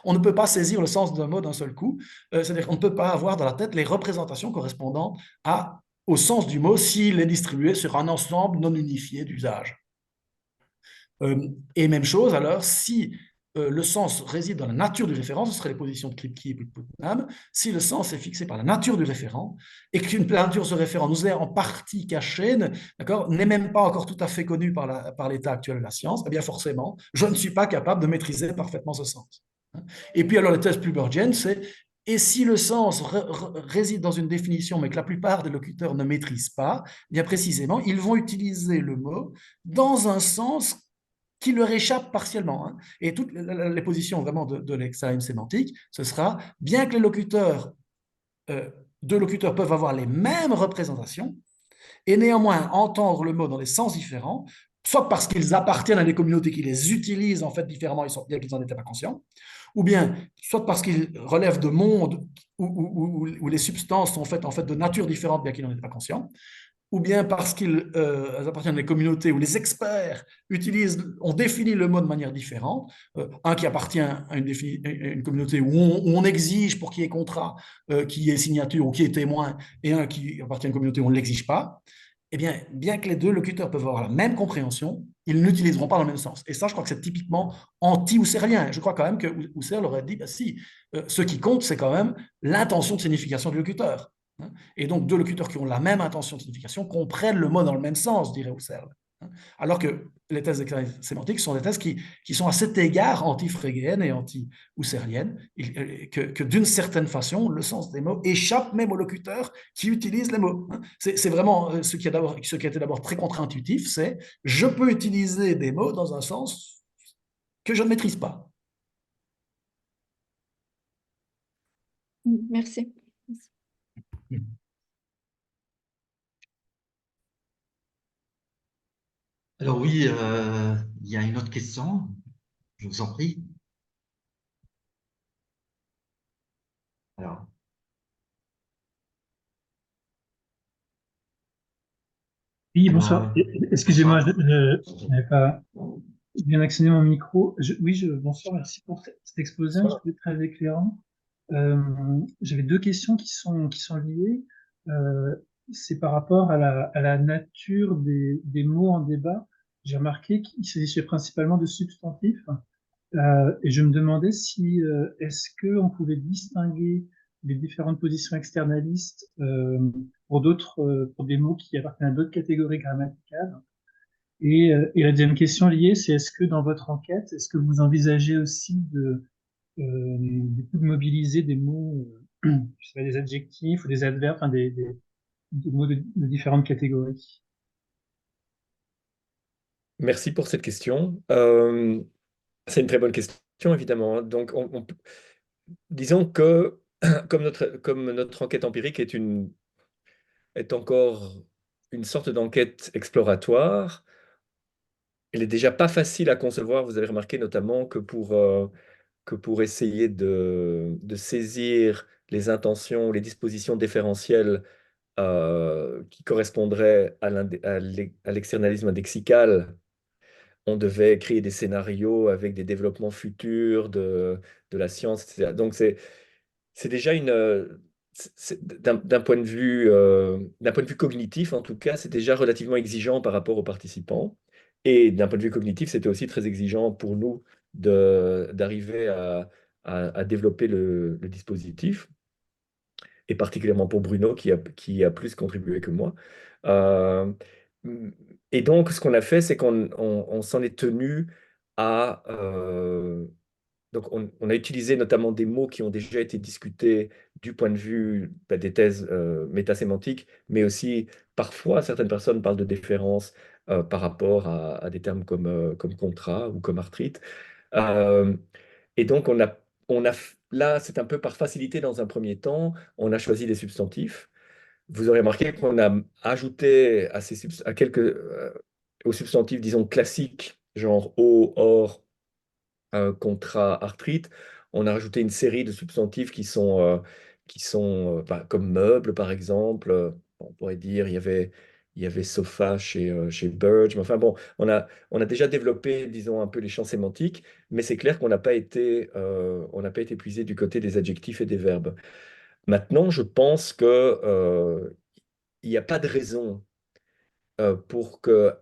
On ne peut pas saisir le sens d'un mot d'un seul coup, c'est-à-dire qu'on ne peut pas avoir dans la tête les représentations correspondant au sens du mot s'il est distribué sur un ensemble non unifié d'usages. Et même chose, alors, si le sens réside dans la nature du référent, ce serait les positions de Kripke et de Putnam. Si le sens est fixé par la nature du référent et qu'une nature de ce référent nous est en partie cachée, n'est même pas encore tout à fait connue par l'état actuel de la science, eh bien forcément, je ne suis pas capable de maîtriser parfaitement ce sens. Et puis alors, la thèse plus burgienne, c'est et si le sens réside dans une définition, mais que la plupart des locuteurs ne maîtrisent pas, bien précisément, ils vont utiliser le mot dans un sens qui leur échappent partiellement, hein. Et toutes les positions vraiment de l'extérieur sémantique, ce sera, bien que les locuteurs, deux locuteurs peuvent avoir les mêmes représentations, et néanmoins entendre le mot dans des sens différents, soit parce qu'ils appartiennent à des communautés qui les utilisent en fait différemment, bien qu'ils n'en étaient pas conscients, ou bien soit parce qu'ils relèvent de mondes où les substances sont faites en fait de nature différente, bien qu'ils n'en étaient pas conscients, ou bien parce qu'ils appartiennent à des communautés où les experts ont défini le mot de manière différente. Un qui appartient à une communauté où on exige pour qu'il y ait contrat, qu'il y ait signature ou qu'il y ait témoin, et un qui appartient à une communauté où on ne l'exige pas. Eh bien, bien que les deux locuteurs peuvent avoir la même compréhension, ils n'utiliseront pas dans le même sens. Et ça, je crois que c'est typiquement anti-husserlien. Je crois quand même que Husserl aurait dit, bah, si, ce qui compte, c'est quand même l'intention de signification du locuteur. Et donc, deux locuteurs qui ont la même intention de signification comprennent le mot dans le même sens, dirait Husserl. Alors que les thèses sémantiques sont des thèses qui sont à cet égard anti-frégéennes et anti-husserliennes, que d'une certaine façon, le sens des mots échappe même aux locuteurs qui utilisent les mots. C'est vraiment ce qui a été d'abord très contre-intuitif, c'est je peux utiliser des mots dans un sens que je ne maîtrise pas. Merci. Alors oui, il y a une autre question, je vous en prie. Alors, Oui, bonsoir. Excusez-moi, bonsoir. je n'avais pas bien actionné mon micro. Bonsoir, merci pour cet exposé, Bonsoir. c'était très éclairant. J'avais deux questions qui sont liées. Euh, c'est par rapport à la nature des mots en débat. J'ai remarqué qu'il s'agissait principalement de substantifs. Et je me demandais si est-ce que on pouvait distinguer les différentes positions externalistes pour pour des mots qui appartiennent à d'autres catégories grammaticales. Et la deuxième question liée, c'est est-ce que dans votre enquête, est-ce que vous envisagez aussi du coup, de mobiliser des mots, je sais pas, des adjectifs ou des adverbes, enfin, des mots de différentes catégories? Merci pour cette question. C'est une très bonne question, évidemment, hein. Donc, disons que comme notre enquête empirique est encore une sorte d'enquête exploratoire, elle est déjà pas facile à concevoir. Vous avez remarqué notamment que pour essayer de saisir les intentions, les dispositions différentielles qui correspondraient à l'externalisme indexical, on devait créer des scénarios avec des développements futurs de la science, etc. Donc, c'est déjà d'un point de vue cognitif, en tout cas, c'est déjà relativement exigeant par rapport aux participants. Et d'un point de vue cognitif, c'était aussi très exigeant pour nous d'arriver à développer le dispositif, et particulièrement pour Bruno qui a plus contribué que moi. Euh, et donc, ce qu'on a fait, c'est qu'on s'en est tenu à... donc, on a utilisé notamment des mots qui ont déjà été discutés du point de vue des thèses métasémantiques, mais aussi parfois certaines personnes parlent de déférence par rapport à des termes comme contrat ou comme arthrite. Euh, et donc, là, c'est un peu par facilité dans un premier temps, on a choisi des substantifs. Vous aurez remarqué qu'on a ajouté aux substantifs, disons, classiques, genre eau, or, contrat, arthrite, on a rajouté une série de substantifs qui sont comme meubles, par exemple. On pourrait dire, il y avait sofa chez Burge. Mais enfin bon, on a déjà développé, disons, un peu les champs sémantiques, mais c'est clair on n'a pas été puisé du côté des adjectifs et des verbes. Maintenant, je pense que il n'y a pas de raison pour que,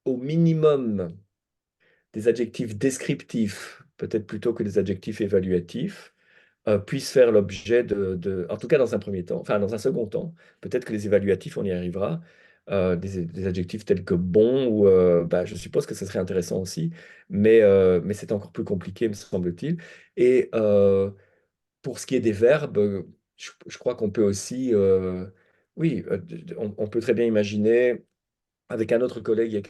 au minimum, des adjectifs descriptifs, peut-être plutôt que des adjectifs évaluatifs, puissent faire l'objet en tout cas dans un premier temps, enfin dans un second temps, peut-être que les évaluatifs, on y arrivera, des adjectifs tels que bon, ou je suppose que ce serait intéressant aussi, mais c'est encore plus compliqué, me semble-t-il. Et pour ce qui est des verbes, je crois qu'on peut aussi, oui, on peut très bien imaginer avec un autre collègue,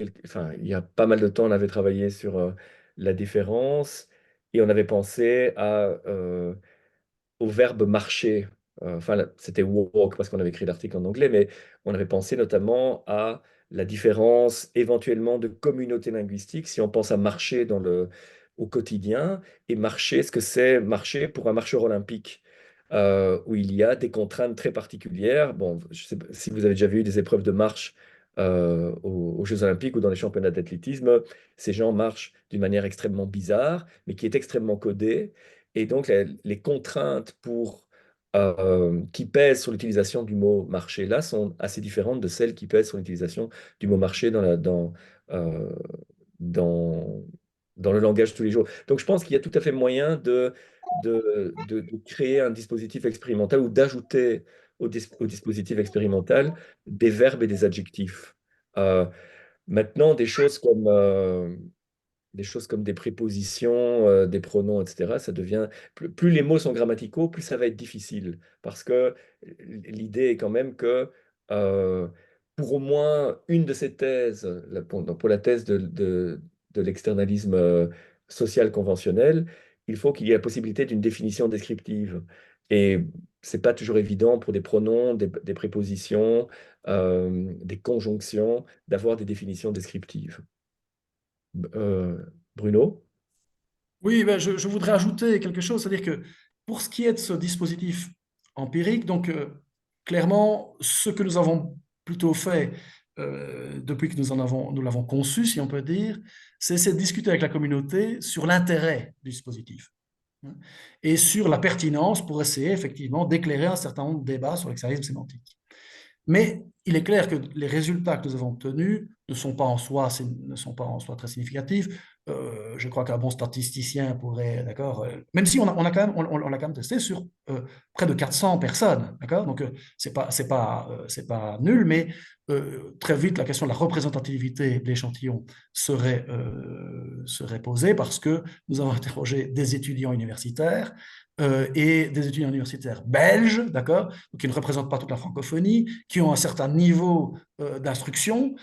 il y a pas mal de temps, on avait travaillé sur la différence et on avait pensé au verbe marcher. Enfin, c'était walk parce qu'on avait écrit l'article en anglais, mais on avait pensé notamment à la différence éventuellement de communauté linguistique si on pense à marcher au quotidien et marcher, ce que c'est marcher pour un marcheur olympique. Où il y a des contraintes très particulières. Bon, je sais pas si vous avez déjà vu des épreuves de marche aux Jeux Olympiques ou dans les championnats d'athlétisme, ces gens marchent d'une manière extrêmement bizarre, mais qui est extrêmement codée. Et donc, les contraintes qui pèsent sur l'utilisation du mot marché là sont assez différentes de celles qui pèsent sur l'utilisation du mot marché euh, dans, dans le langage de tous les jours. Donc, je pense qu'il y a tout à fait moyen de créer un dispositif expérimental ou d'ajouter au dispositif expérimental des verbes et des adjectifs. Euh, Maintenant, des choses comme des prépositions, des pronoms, etc., ça devient, plus les mots sont grammaticaux, plus ça va être difficile. Parce que l'idée est quand même que euh, pour au moins une de ces thèses, pour la thèse de l'externalisme social conventionnel, il faut qu'il y ait la possibilité d'une définition descriptive. Et c'est pas toujours évident pour des pronoms, des prépositions, des conjonctions, d'avoir des définitions descriptives. Euh, Bruno? Oui, ben, je voudrais ajouter quelque chose, c'est-à-dire que pour ce qui est de ce dispositif empirique, donc clairement, ce que nous avons plutôt fait depuis que nous l'avons conçu, si on peut dire, c'est essayer de discuter avec la communauté sur l'intérêt du dispositif, hein, et sur la pertinence pour essayer effectivement d'éclairer un certain nombre de débats sur l'extrémisme sémantique. Mais il est clair que les résultats que nous avons obtenus ne sont pas en soi très significatifs. Je crois qu'un bon statisticien pourrait, d'accord, même si on l'a quand même testé sur près de 400 personnes, d'accord, donc c'est pas nul, mais très vite la question de la représentativité de l'échantillon serait posée parce que nous avons interrogé des étudiants universitaires et des étudiants universitaires belges, d'accord, qui ne représentent pas toute la francophonie, qui ont un certain niveau d'instruction,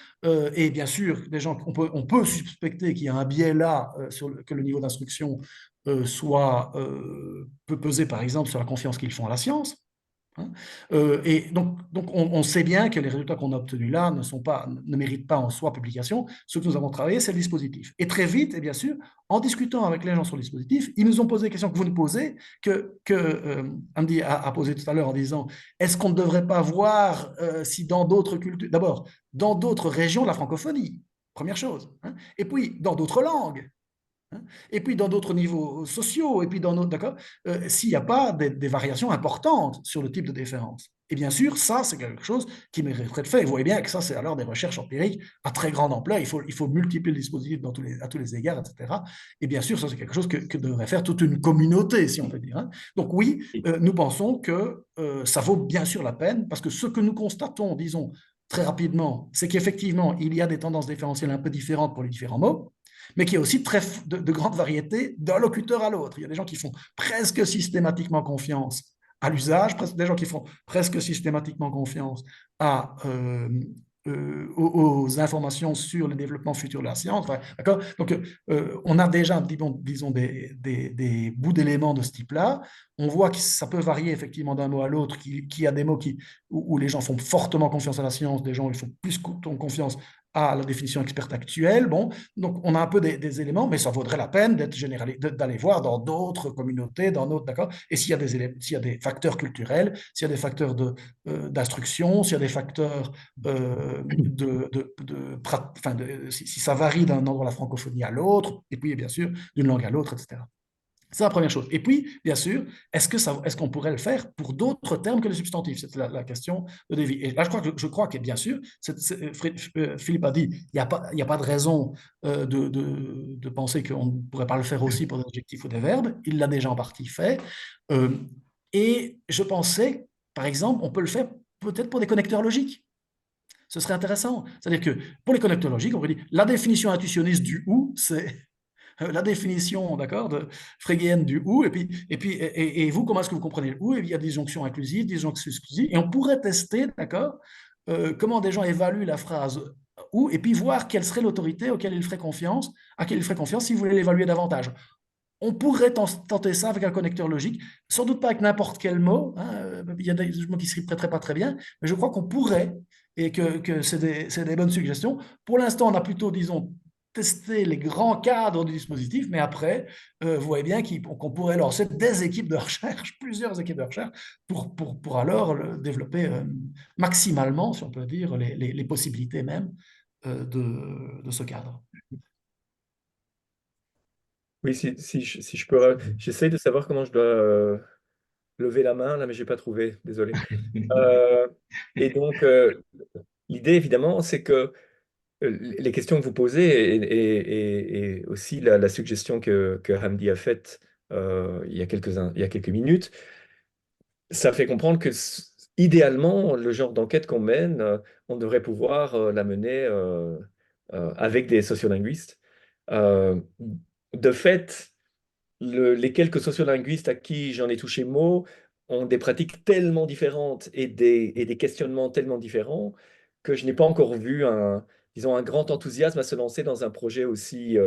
et bien sûr, les gens, on peut suspecter qu'il y a un biais là, que le niveau d'instruction peut peser par exemple sur la confiance qu'ils font à la science. Hein. Et donc on sait bien que les résultats qu'on a obtenus là ne méritent pas en soi publication. Ce que nous avons travaillé, c'est le dispositif. Et très vite, et bien sûr, en discutant avec les gens sur le dispositif, ils nous ont posé des questions que vous nous posez, que Andy a posé tout à l'heure en disant, est-ce qu'on ne devrait pas voir si dans d'autres cultures, d'abord, dans d'autres régions de la francophonie, première chose, hein, et puis dans d'autres langues, hein, et puis dans d'autres niveaux sociaux, et puis dans d'autres, d'accord, s'il n'y a pas des variations importantes sur le type de différence. Et bien sûr, ça, c'est quelque chose qui mériterait de faire. Et vous voyez bien que ça, c'est alors des recherches empiriques à très grande ampleur. Il faut multiplier le dispositif à tous les égards, etc. Et bien sûr, ça, c'est quelque chose que devrait faire toute une communauté, si on peut dire. Hein. Donc oui, nous pensons que ça vaut bien sûr la peine, parce que ce que nous constatons, disons, très rapidement, c'est qu'effectivement, il y a des tendances différentielles un peu différentes pour les différents mots, mais qui est aussi de grande variété d'un locuteur à l'autre. Il y a des gens qui font presque systématiquement confiance à l'usage, des gens qui font presque systématiquement confiance aux informations sur le développement futur de la science. Enfin, d'accord. Donc, on a déjà, disons, des bouts d'éléments de ce type-là. On voit que ça peut varier effectivement d'un mot à l'autre, qu'il y a des mots où les gens font fortement confiance à la science, des gens où ils font plus confiance à la définition experte actuelle. Bon, donc on a un peu des éléments, mais ça vaudrait la peine d'aller voir dans d'autres communautés, dans d'autres, d'accord. Et s'il y a des facteurs culturels, s'il y a des facteurs d'instruction, s'il y a des facteurs si ça varie d'un endroit de la francophonie à l'autre, et puis bien sûr d'une langue à l'autre, etc. C'est la première chose. Et puis, bien sûr, est-ce qu'on pourrait le faire pour d'autres termes que les substantifs? C'est la question de Davy. Et là, je crois que, bien sûr, Philippe a dit, il y a pas de raison de penser qu'on ne pourrait pas le faire aussi pour des adjectifs ou des verbes. Il l'a déjà en partie fait. Euh, et je pensais, par exemple, on peut le faire peut-être pour des connecteurs logiques. Ce serait intéressant. C'est-à-dire que pour les connecteurs logiques, on pourrait dire la définition intuitionniste du ou, c'est la définition, d'accord, de frégéenne du ou, et vous, comment est-ce que vous comprenez le ou? Et il y a des jonctions inclusives, des jonctions exclusives, et on pourrait tester, d'accord, comment des gens évaluent la phrase et puis voir quelle serait l'autorité à laquelle il ferait confiance s'il voulait l'évaluer davantage. On pourrait tenter ça avec un connecteur logique, sans doute pas avec n'importe quel mot, hein. Il y a des mots qui ne s'y prêteraient pas très bien, mais je crois qu'on pourrait, et que c'est des bonnes suggestions. Pour l'instant, on a plutôt, disons, testé les grands cadres du dispositif, mais après, vous voyez bien qu'on pourrait lancer des équipes de recherche, plusieurs équipes de recherche, pour alors développer maximalement, si on peut dire, les possibilités même de ce cadre. Oui, si je peux, j'essaie de savoir comment je dois lever la main, là, mais j'ai pas trouvé, désolé. Et donc, l'idée, évidemment, c'est que les questions que vous posez et aussi la suggestion que Hamdi a faite il y a quelques minutes, ça fait comprendre que idéalement, le genre d'enquête qu'on mène, on devrait pouvoir la mener avec des sociolinguistes. Euh, de fait, les quelques sociolinguistes à qui j'en ai touché mot ont des pratiques tellement différentes et des questionnements tellement différents que je n'ai pas encore vu disons, un grand enthousiasme à se lancer dans un projet aussi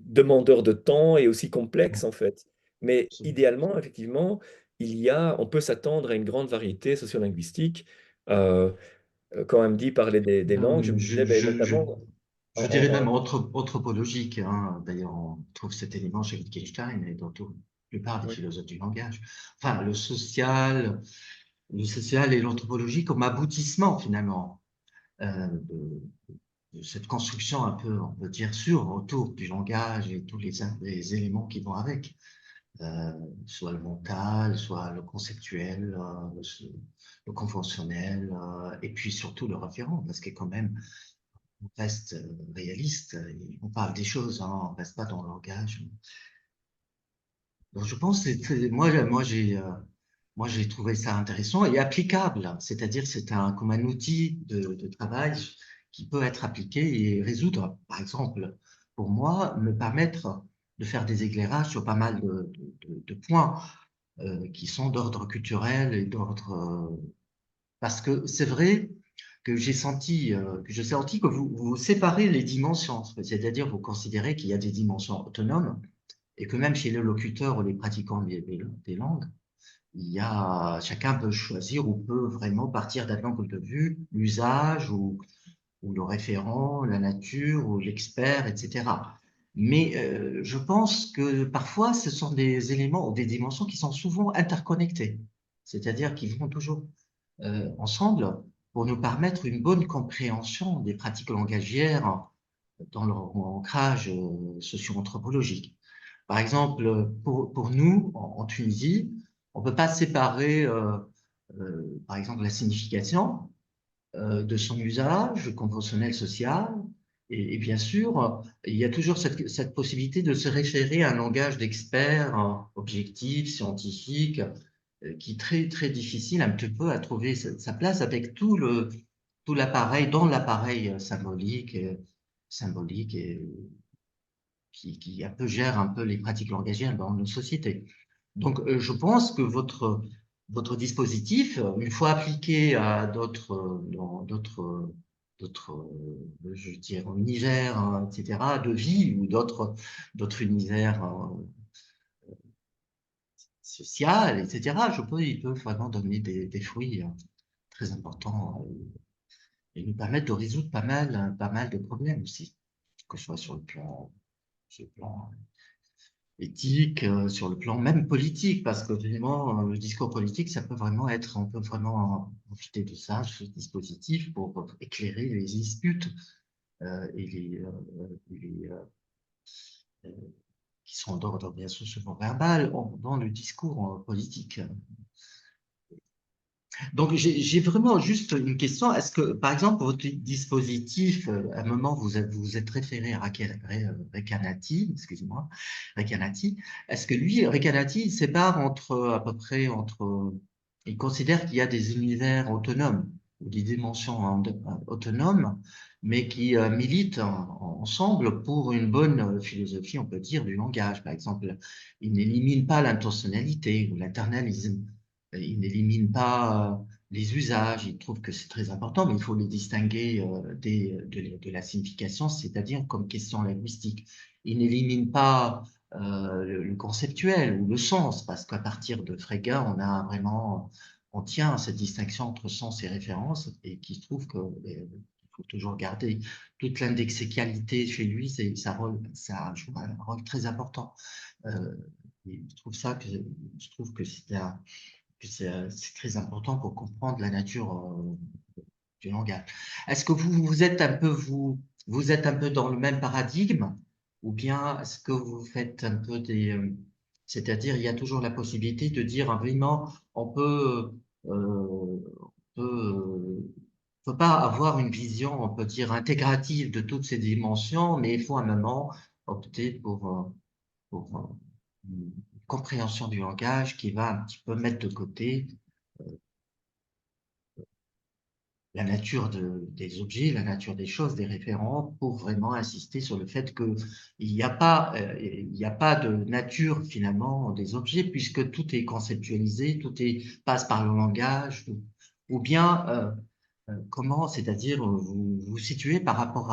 demandeur de temps et aussi complexe en fait. Mais idéalement, effectivement, on peut s'attendre à une grande variété sociolinguistique. Euh, Quand on me dit parler des langues, je me disais ben, notamment Je dirais même anthropologique, hein. D'ailleurs, on trouve cet élément chez Wittgenstein et dans la plupart des oui. philosophes du langage. Enfin, le social et l'anthropologie comme aboutissement, finalement, de cette construction un peu, on peut dire, autour du langage et tous les éléments qui vont avec. Soit le mental, soit le conceptuel, le conventionnel, et puis surtout le référent, parce que quand même, on reste réaliste, et on parle des choses, hein, on reste pas dans le langage. Donc je pense que moi j'ai trouvé ça intéressant et applicable, c'est-à-dire c'est comme un outil de travail qui peut être appliqué et résoudre, par exemple, pour moi, me permettre de faire des éclairages sur pas mal de points qui sont d'ordre culturel et parce que c'est vrai que j'ai senti que vous séparez les dimensions, c'est-à-dire vous considérez qu'il y a des dimensions autonomes et que même chez les locuteurs ou les pratiquants des langues, chacun peut choisir ou peut vraiment partir d'un angle de vue, l'usage ou le référent, la nature ou l'expert, etc. Mais je pense que parfois ce sont des éléments ou des dimensions qui sont souvent interconnectées, c'est-à-dire qu'ils vont toujours ensemble pour nous permettre une bonne compréhension des pratiques langagières dans leur ancrage socio-anthropologique. Par exemple, pour nous, en Tunisie, on ne peut pas séparer, par exemple, la signification de son usage conventionnel social. Et bien sûr, il y a toujours cette possibilité de se référer à un langage d'expert objectif, scientifique, qui est très, très difficile un petit peu à trouver sa place avec tout l'appareil, dans l'appareil symbolique et qui un peu gère un peu les pratiques langagières dans nos sociétés. Donc, je pense que votre dispositif, une fois appliqué à dans je dirais, univers, hein, etc., de vie ou d'autres univers sociaux, etc., je pense qu'il peut vraiment donner des fruits très importants et nous permettre de résoudre pas mal de problèmes aussi, que ce soit sur le plan éthique, sur le plan même politique, parce que vraiment, le discours politique, on peut vraiment profiter de ça, ce dispositif, pour éclairer les disputes et euh, qui sont d'ordre bien sûr souvent verbal dans le discours politique. Donc, j'ai vraiment juste une question. Est-ce que, par exemple, votre dispositif, à un moment, vous êtes référé à Recanati, excusez-moi, Recanati. Est-ce que lui, Recanati, il sépare à peu près il considère qu'il y a des univers autonomes ou des dimensions autonomes, mais qui militent ensemble pour une bonne philosophie, on peut dire, du langage. Par exemple, il n'élimine pas l'intentionnalité ou l'internalisme. Il n'élimine pas les usages. Il trouve que c'est très important, mais il faut les distinguer de la signification, c'est-à-dire comme question linguistique. Il n'élimine pas le conceptuel ou le sens, parce qu'à partir de Frege, on tient à cette distinction entre sens et référence, et qui trouve que faut toujours garder toute l'indexicalité chez lui, ça joue un rôle très important. Et je trouve que c'est très important pour comprendre la nature du langage. Est-ce que vous êtes un peu vous êtes un peu dans le même paradigme, ou bien est-ce que vous faites un peu c'est-à-dire il y a toujours la possibilité de dire vraiment on peut pas avoir une vision, on peut dire intégrative de toutes ces dimensions, mais il faut à un moment opter pour une compréhension du langage qui va un petit peu mettre de côté la nature des objets, la nature des choses, des référents, pour vraiment insister sur le fait que il n'y a pas de nature finalement des objets, puisque tout est conceptualisé, passe par le langage, ou bien comment, c'est-à-dire vous vous situez par rapport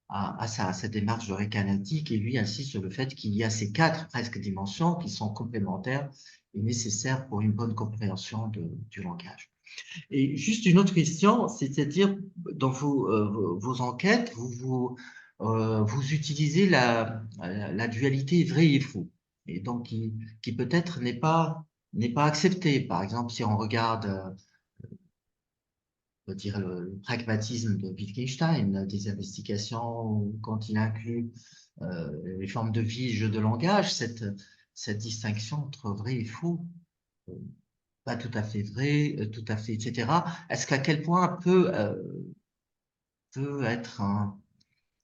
à sa démarche de Rekanati, qui lui insiste sur le fait qu'il y a ces quatre presque dimensions qui sont complémentaires et nécessaires pour une bonne compréhension du langage. Et juste une autre question, c'est-à-dire dans vos enquêtes, vous utilisez la dualité vrai et faux, et donc qui peut-être n'est pas acceptée. Par exemple, si on regarde, on peut dire le pragmatisme de Wittgenstein, des investigations quand il inclut les formes de vie, jeux de langage, cette distinction entre vrai et faux. Pas tout à fait vrai, tout à fait, etc. Est-ce qu'à quel point peut être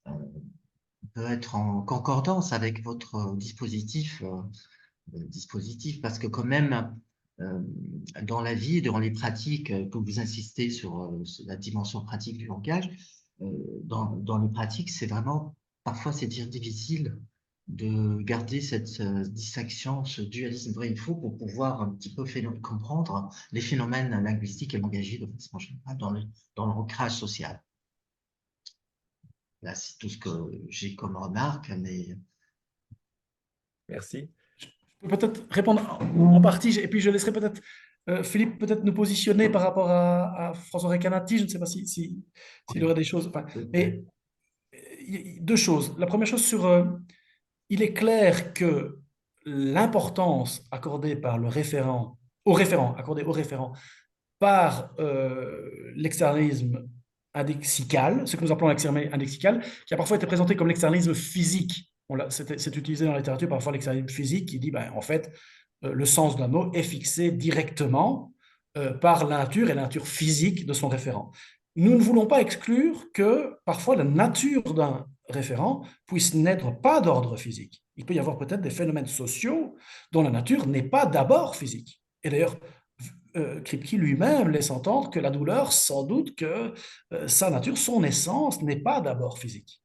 euh, peut être en concordance avec votre dispositif, parce que quand même, euh, dans la vie, dans les pratiques, que vous insistez sur la dimension pratique du langage, dans les pratiques, c'est vraiment, parfois c'est dire difficile de garder cette distinction, ce dualisme vrai et faux pour pouvoir un petit peu comprendre les phénomènes linguistiques et langagiers de façon générale dans le ancrage social. Là, c'est tout ce que j'ai comme remarque, mais Merci. Je peux peut-être répondre en partie, et puis je laisserai peut-être Philippe peut-être nous positionner par rapport à François Recanati. Je ne sais pas s'il y aurait des choses. Enfin, mais deux choses. La première chose il est clair que l'importance accordée par le référent, accordée au référent par l'externalisme indexical, ce que nous appelons l'externalisme indexical, qui a parfois été présenté comme l'externalisme physique. C'est utilisé dans la littérature parfois l'externalisme physique qui dit, ben, en fait, le sens d'un mot est fixé directement par la nature et la nature physique de son référent. Nous ne voulons pas exclure que parfois la nature d'un référent puisse n'être pas d'ordre physique. Il peut y avoir peut-être des phénomènes sociaux dont la nature n'est pas d'abord physique. Et d'ailleurs, Kripke lui-même laisse entendre que la douleur, sans doute que sa nature, son essence n'est pas d'abord physique.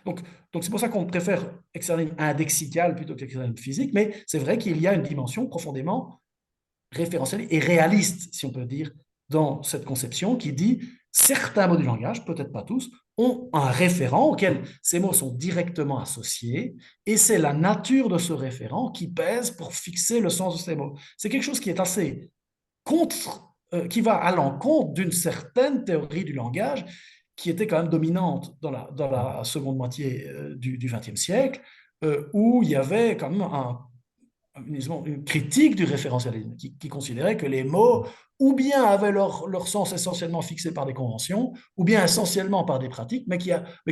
Donc c'est pour ça qu'on préfère externalisme indexical plutôt qu'externalisme physique, mais c'est vrai qu'il y a une dimension profondément référentielle et réaliste, si on peut dire, dans cette conception qui dit certains mots du langage, peut-être pas tous, ont un référent auquel ces mots sont directement associés, et c'est la nature de ce référent qui pèse pour fixer le sens de ces mots. C'est quelque chose qui est assez qui va à l'encontre d'une certaine théorie du langage qui était quand même dominante dans la seconde moitié du XXe siècle, où il y avait quand même une critique du référentialisme qui considérait que les mots ou bien avaient leur sens essentiellement fixé par des conventions, ou bien essentiellement par des pratiques, mais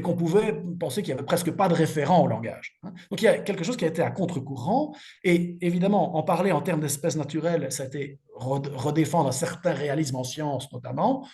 qu'on pouvait penser qu'il n'y avait presque pas de référent au langage. Donc il y a quelque chose qui a été à contre-courant, et évidemment, en parler en termes d'espèces naturelles, ça a été redéfendre un certain réalisme en sciences notamment,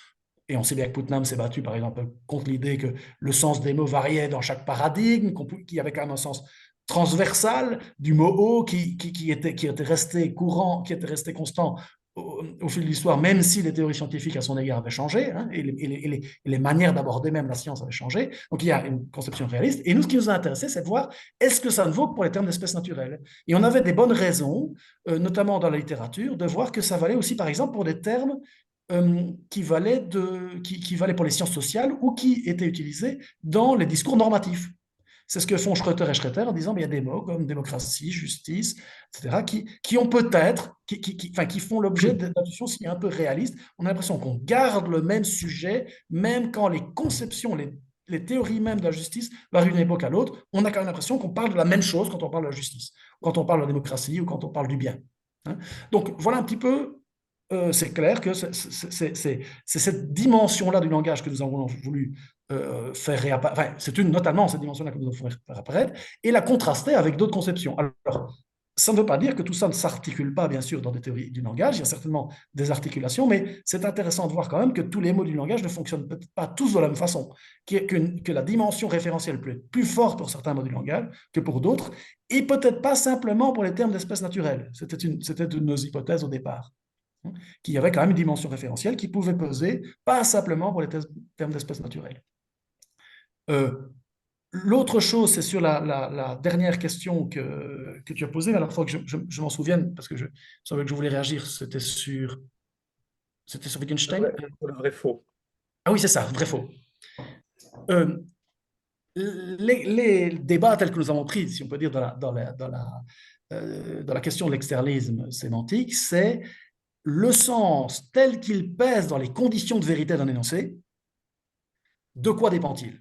et on sait bien que Putnam s'est battu, par exemple, contre l'idée que le sens des mots variait dans chaque paradigme, qu'il y avait quand même un sens transversal du mot haut qui était resté courant, qui était resté constant au fil de l'histoire, même si les théories scientifiques à son égard avaient changé, hein, et les manières d'aborder même la science avaient changé. Donc il y a une conception réaliste. Et nous, ce qui nous a intéressé, c'est de voir est-ce que ça ne vaut que pour les termes d'espèces naturelles. Et on avait des bonnes raisons, notamment dans la littérature, de voir que ça valait aussi, par exemple, pour des termes qui valait qui valait pour les sciences sociales ou qui était utilisé dans les discours normatifs. C'est ce que font Schroeter et Schretter en disant qu'il y a des mots comme démocratie, justice, etc., qui ont peut-être, enfin, qui font l'objet d'intuitions si un peu réalistes. On a l'impression qu'on garde le même sujet, même quand les conceptions, les théories même de la justice varient d'une époque à l'autre. On a quand même l'impression qu'on parle de la même chose quand on parle de la justice, quand on parle de la démocratie ou quand on parle du bien. Hein. Donc voilà un petit peu. C'est clair que c'est cette dimension-là du langage que nous avons voulu faire réapparaître, enfin, c'est notamment cette dimension-là que nous avons voulu faire apparaître, et la contraster avec d'autres conceptions. Alors, ça ne veut pas dire que tout ça ne s'articule pas, bien sûr, dans des théories du langage, il y a certainement des articulations, mais c'est intéressant de voir quand même que tous les mots du langage ne fonctionnent peut-être pas tous de la même façon, que la dimension référentielle peut être plus forte pour certains mots du langage que pour d'autres, et peut-être pas simplement pour les termes d'espèces naturelles. C'était une de nos hypothèses au départ, qu'il y avait quand même une dimension référentielle qui pouvait peser, pas simplement pour les termes d'espèces naturelles. L'autre chose, c'est sur la dernière question que tu as posée, mais il faut que je m'en souvienne, parce que je savais que je voulais réagir, c'était sur Wittgenstein. Pour le vrai-faux. Ah oui, c'est ça, vrai-faux. Les débats tels que nous avons pris, si on peut dire, dans la question de l'externalisme sémantique, c'est le sens tel qu'il pèse dans les conditions de vérité d'un énoncé, de quoi dépend-il?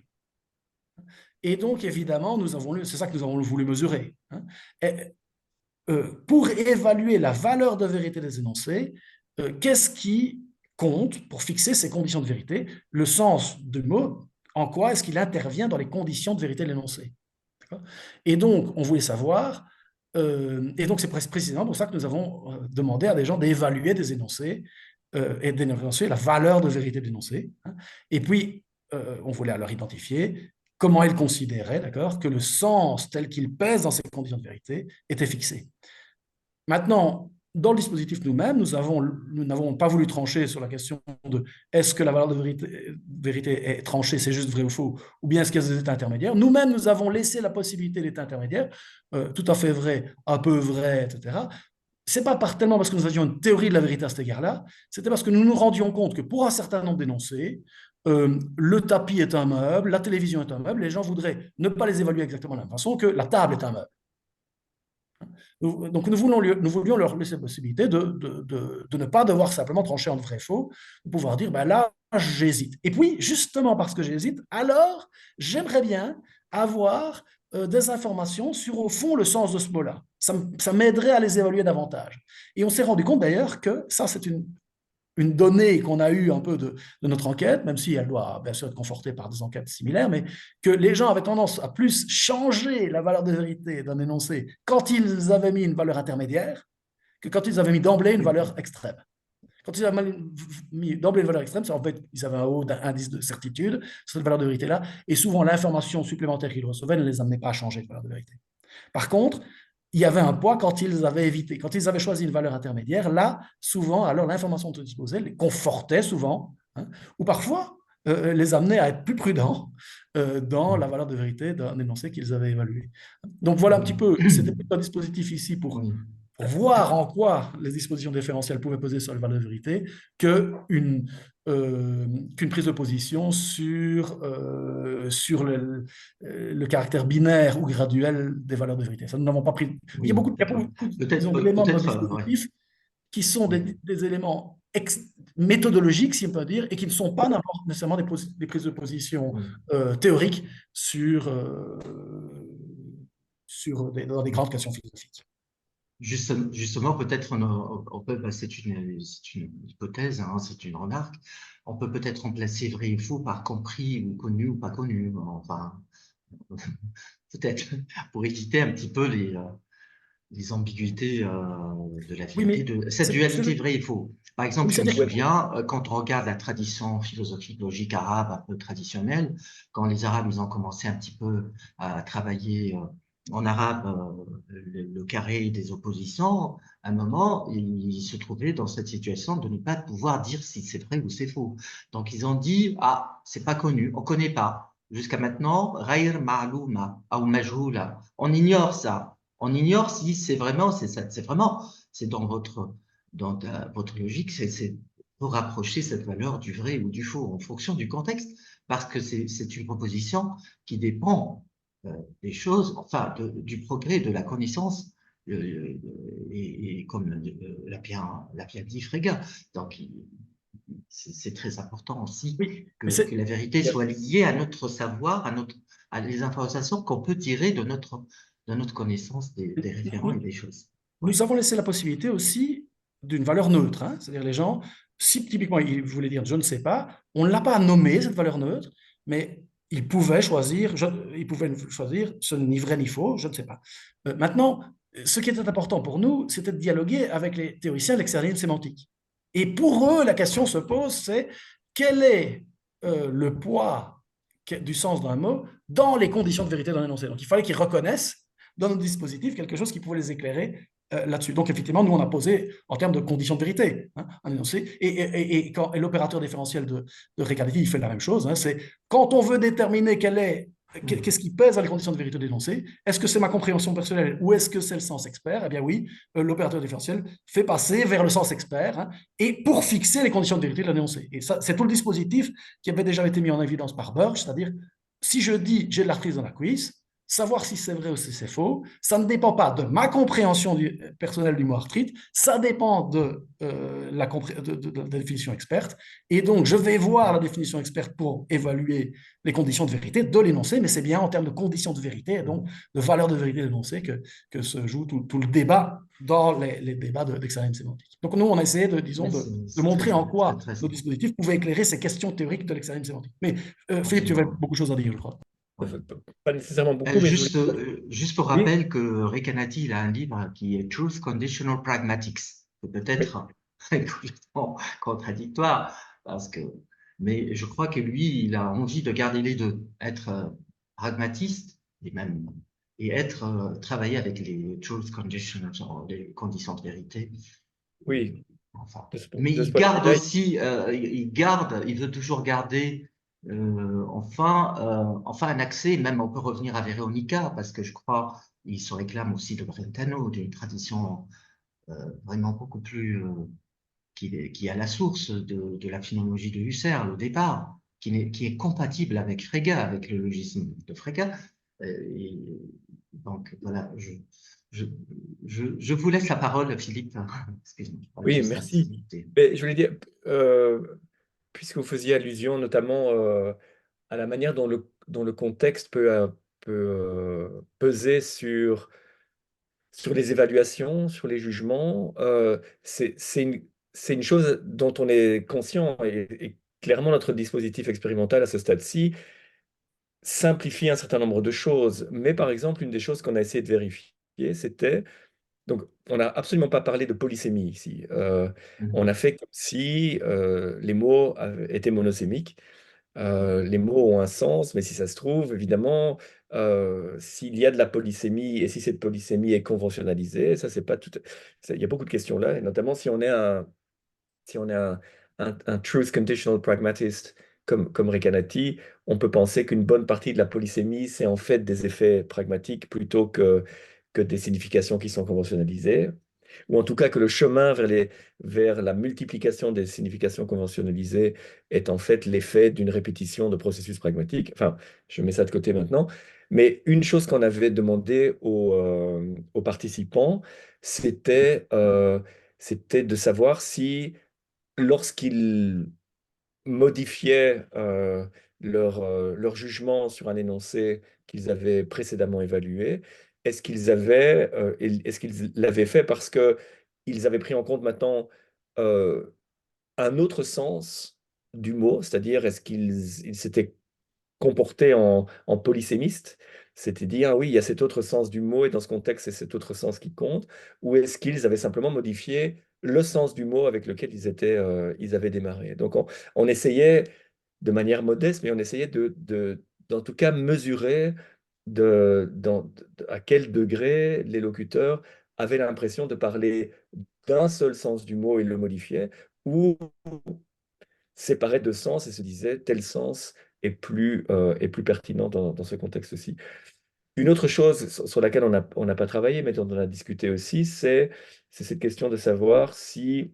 Et donc, évidemment, c'est ça que nous avons voulu mesurer. Hein. Pour évaluer la valeur de vérité des énoncés, qu'est-ce qui compte pour fixer ces conditions de vérité? Le sens du mot, en quoi est-ce qu'il intervient dans les conditions de vérité de l'énoncé? Et donc, on voulait savoir, et donc c'est précisément pour ça que nous avons demandé à des gens d'évaluer des énoncés et d'énoncer la valeur de vérité de l'énoncé. Hein. Et puis, on voulait alors identifier comment ils considéraient, d'accord, que le sens tel qu'il pèse dans ces conditions de vérité était fixé. Maintenant, dans le dispositif nous-mêmes, nous n'avons pas voulu trancher sur la question de est-ce que la valeur de vérité est tranchée, c'est juste vrai ou faux, ou bien est-ce qu'il y a des états intermédiaires. Nous-mêmes, nous avons laissé la possibilité d'états intermédiaires, tout à fait vrai, un peu vrai, etc. Ce n'est pas tellement parce que nous avions une théorie de la vérité à cet égard-là, c'était parce que nous nous rendions compte que pour un certain nombre d'énoncés, le tapis est un meuble, la télévision est un meuble, les gens voudraient ne pas les évaluer exactement de la même façon que la table est un meuble. Donc, nous voulions leur laisser la possibilité de ne pas devoir simplement trancher en vrai-faux, de pouvoir dire, ben là, j'hésite. Et puis, justement parce que j'hésite, alors, j'aimerais bien avoir des informations sur, au fond, le sens de ce mot-là. Ça m'aiderait à les évaluer davantage. Et on s'est rendu compte, d'ailleurs, que ça, c'est une donnée qu'on a eue un peu de notre enquête, même si elle doit bien sûr être confortée par des enquêtes similaires, mais que les gens avaient tendance à plus changer la valeur de vérité d'un énoncé quand ils avaient mis une valeur intermédiaire que quand ils avaient mis d'emblée une valeur extrême. Quand ils avaient mis d'emblée une valeur extrême, c'est en fait, ils avaient un haut indice de certitude sur cette valeur de vérité-là, et souvent l'information supplémentaire qu'ils recevaient ne les amenait pas à changer de valeur de vérité. Par contre, il y avait un poids quand ils avaient évité, quand ils avaient choisi une valeur intermédiaire. Là, souvent, alors l'information dont ils disposaient les confortait souvent, hein, ou parfois les amenait à être plus prudents dans la valeur de vérité d'un énoncé qu'ils avaient évalué. Donc voilà un petit peu, c'était un dispositif ici pour voir en quoi les dispositions différentielles pouvaient peser sur les valeurs de vérité qu'une prise de position sur le caractère binaire ou graduel des valeurs de vérité. Ça, nous n'avons pas pris. Il y a beaucoup d'éléments de notre dispositif qui sont des éléments méthodologiques, si on peut dire, et qui ne sont pas nécessairement des prises de position théoriques dans des grandes questions philosophiques. Justement, peut-être on peut, c'est une hypothèse, hein, c'est une remarque, on peut peut-être remplacer vrai et faux par compris ou connu ou pas connu, enfin, peut-être pour éviter un petit peu les ambiguïtés de la vérité, de cette dualité vrai et faux. Par exemple, je me souviens, quand on regarde la tradition philosophique logique arabe un peu traditionnelle, quand les Arabes ils ont commencé un petit peu à travailler en arabe le carré des oppositions, à un moment, ils se trouvaient dans cette situation de ne pas pouvoir dire si c'est vrai ou c'est faux. Donc, ils ont dit, ah, c'est pas connu, on connaît pas. Jusqu'à maintenant, غير معلومة أو مجهولة. On ignore ça. On ignore si c'est vraiment, c'est dans votre logique, pour rapprocher cette valeur du vrai ou du faux en fonction du contexte, parce que c'est une proposition qui dépend des choses, enfin, du progrès de la connaissance, et comme l'a bien dit Frege. Donc, c'est très important aussi Oui, mais que la vérité Yeah. soit liée à notre savoir, à les informations qu'on peut tirer de notre connaissance des référents et des choses. Ouais. nous avons laissé la possibilité aussi d'une valeur neutre, hein. C'est-à-dire les gens, si typiquement ils voulaient dire je ne sais pas, on ne l'a pas nommé cette valeur neutre, mais ils pouvaient choisir, ce n'est ni vrai ni faux, je ne sais pas. Maintenant, ce qui était important pour nous, c'était de dialoguer avec les théoriciens de l'externalisme sémantique. Et pour eux, la question se pose, c'est quel est le poids du sens d'un mot dans les conditions de vérité d'un énoncé. Donc il fallait qu'ils reconnaissent dans notre dispositif quelque chose qui pouvait les éclairer là-dessus. Donc, effectivement, nous, on a posé en termes de conditions de vérité, hein, un énoncé. Et l'opérateur différentiel de Riccati, il fait la même chose. Hein, c'est quand on veut déterminer qu'est-ce qui pèse dans les conditions de vérité de l'énoncé, est-ce que c'est ma compréhension personnelle ou est-ce que c'est le sens expert? Eh bien oui, l'opérateur différentiel fait passer vers le sens expert, hein, et pour fixer les conditions de vérité de l'énoncé. Et ça, c'est tout le dispositif qui avait déjà été mis en évidence par Burge, c'est-à-dire si je dis j'ai de l'arthrite dans la cuisse, savoir si c'est vrai ou si c'est faux, ça ne dépend pas de ma compréhension personnelle du mot arthrite, ça dépend de la définition experte. Et donc, je vais voir la définition experte pour évaluer les conditions de vérité de l'énoncé, mais c'est bien en termes de conditions de vérité et donc de valeur de vérité de l'énoncé que se joue tout le débat dans les débats d'externalisme sémantique. Donc, nous, on a essayé disons, de montrer en quoi nos dispositifs pouvaient éclairer ces questions théoriques de l'externalisme sémantique. Mais Philippe, tu avais beaucoup de choses à dire, je crois. Ouais. Pas nécessairement beaucoup, mais Juste pour Oui. rappel que Recanati, il a un livre qui est Truth Conditional Pragmatics. C'est peut-être complètement contradictoire, mais je crois que lui, il a envie de garder les deux, être pragmatiste et travailler avec les truth conditional, les conditions de vérité. Oui. Enfin, De ce mais il point de garde vue-là, aussi, il veut toujours garder enfin un accès, même on peut revenir à Véronica, parce que je crois il se réclame aussi de Brentano, d'une tradition vraiment beaucoup plus qui est à la source de la phénoménologie de Husserl au départ, qui est compatible avec Frege, avec le logisme de Frege. Et donc voilà, je vous laisse la parole, Philippe. Excusez-moi. Oui, merci. Mais je voulais dire, puisque vous faisiez allusion notamment à la manière dont le contexte peut peser sur les évaluations, sur les jugements, c'est une chose dont on est conscient et clairement notre dispositif expérimental à ce stade-ci simplifie un certain nombre de choses. Mais par exemple, une des choses qu'on a essayé de vérifier, c'était, donc on n'a absolument pas parlé de polysémie ici. On a fait comme si les mots étaient monosémiques. Les mots ont un sens, mais si ça se trouve, évidemment, s'il y a de la polysémie et si cette polysémie est conventionnalisée, ça, c'est pas tout. Il y a beaucoup de questions là, et notamment si on est un truth conditional pragmatist comme Recanati, on peut penser qu'une bonne partie de la polysémie, c'est en fait des effets pragmatiques plutôt que des significations qui sont conventionnalisées, ou en tout cas que le chemin vers la multiplication des significations conventionnalisées est en fait l'effet d'une répétition de processus pragmatiques. Enfin, je mets ça de côté maintenant. Mais une chose qu'on avait demandé aux participants, c'était de savoir si, lorsqu'ils modifiaient leur jugement sur un énoncé qu'ils avaient précédemment évalué, est-ce qu'ils l'avaient fait parce qu'ils avaient pris en compte maintenant un autre sens du mot, c'est-à-dire est-ce qu'ils s'étaient comportés en polysémistes, c'est-à-dire oui, il y a cet autre sens du mot et dans ce contexte, c'est cet autre sens qui compte, ou est-ce qu'ils avaient simplement modifié le sens du mot avec lequel ils avaient démarré. Donc on essayait de manière modeste, mais on essayait d'en tout cas mesurer à quel degré les locuteurs avaient l'impression de parler d'un seul sens du mot et le modifiaient, ou séparer deux sens et se disaient tel sens est plus pertinent dans ce contexte-ci. Une autre chose sur laquelle on n'a pas travaillé, mais dont on a discuté aussi, c'est cette question de savoir si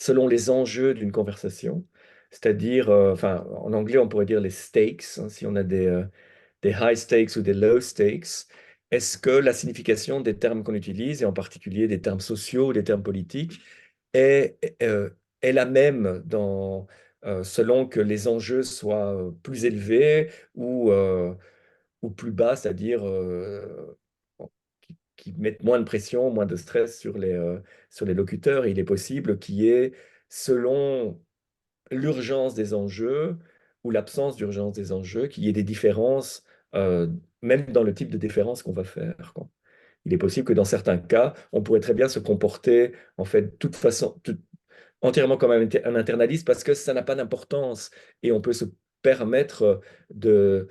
selon les enjeux d'une conversation, c'est-à-dire, enfin, en anglais, on pourrait dire les stakes, hein, si on a des high stakes ou des low stakes. Est-ce que la signification des termes qu'on utilise, et en particulier des termes sociaux, des termes politiques, est la même selon que les enjeux soient plus élevés ou plus bas, c'est-à-dire qui mettent moins de pression, moins de stress sur les locuteurs. Et il est possible qu'il y ait, selon l'urgence des enjeux ou l'absence d'urgence des enjeux, qu'il y ait des différences, même dans le type de différence qu'on va faire, quoi. Il est possible que dans certains cas, on pourrait très bien se comporter, en fait, de toute façon, entièrement comme un internaliste parce que ça n'a pas d'importance et on peut se permettre de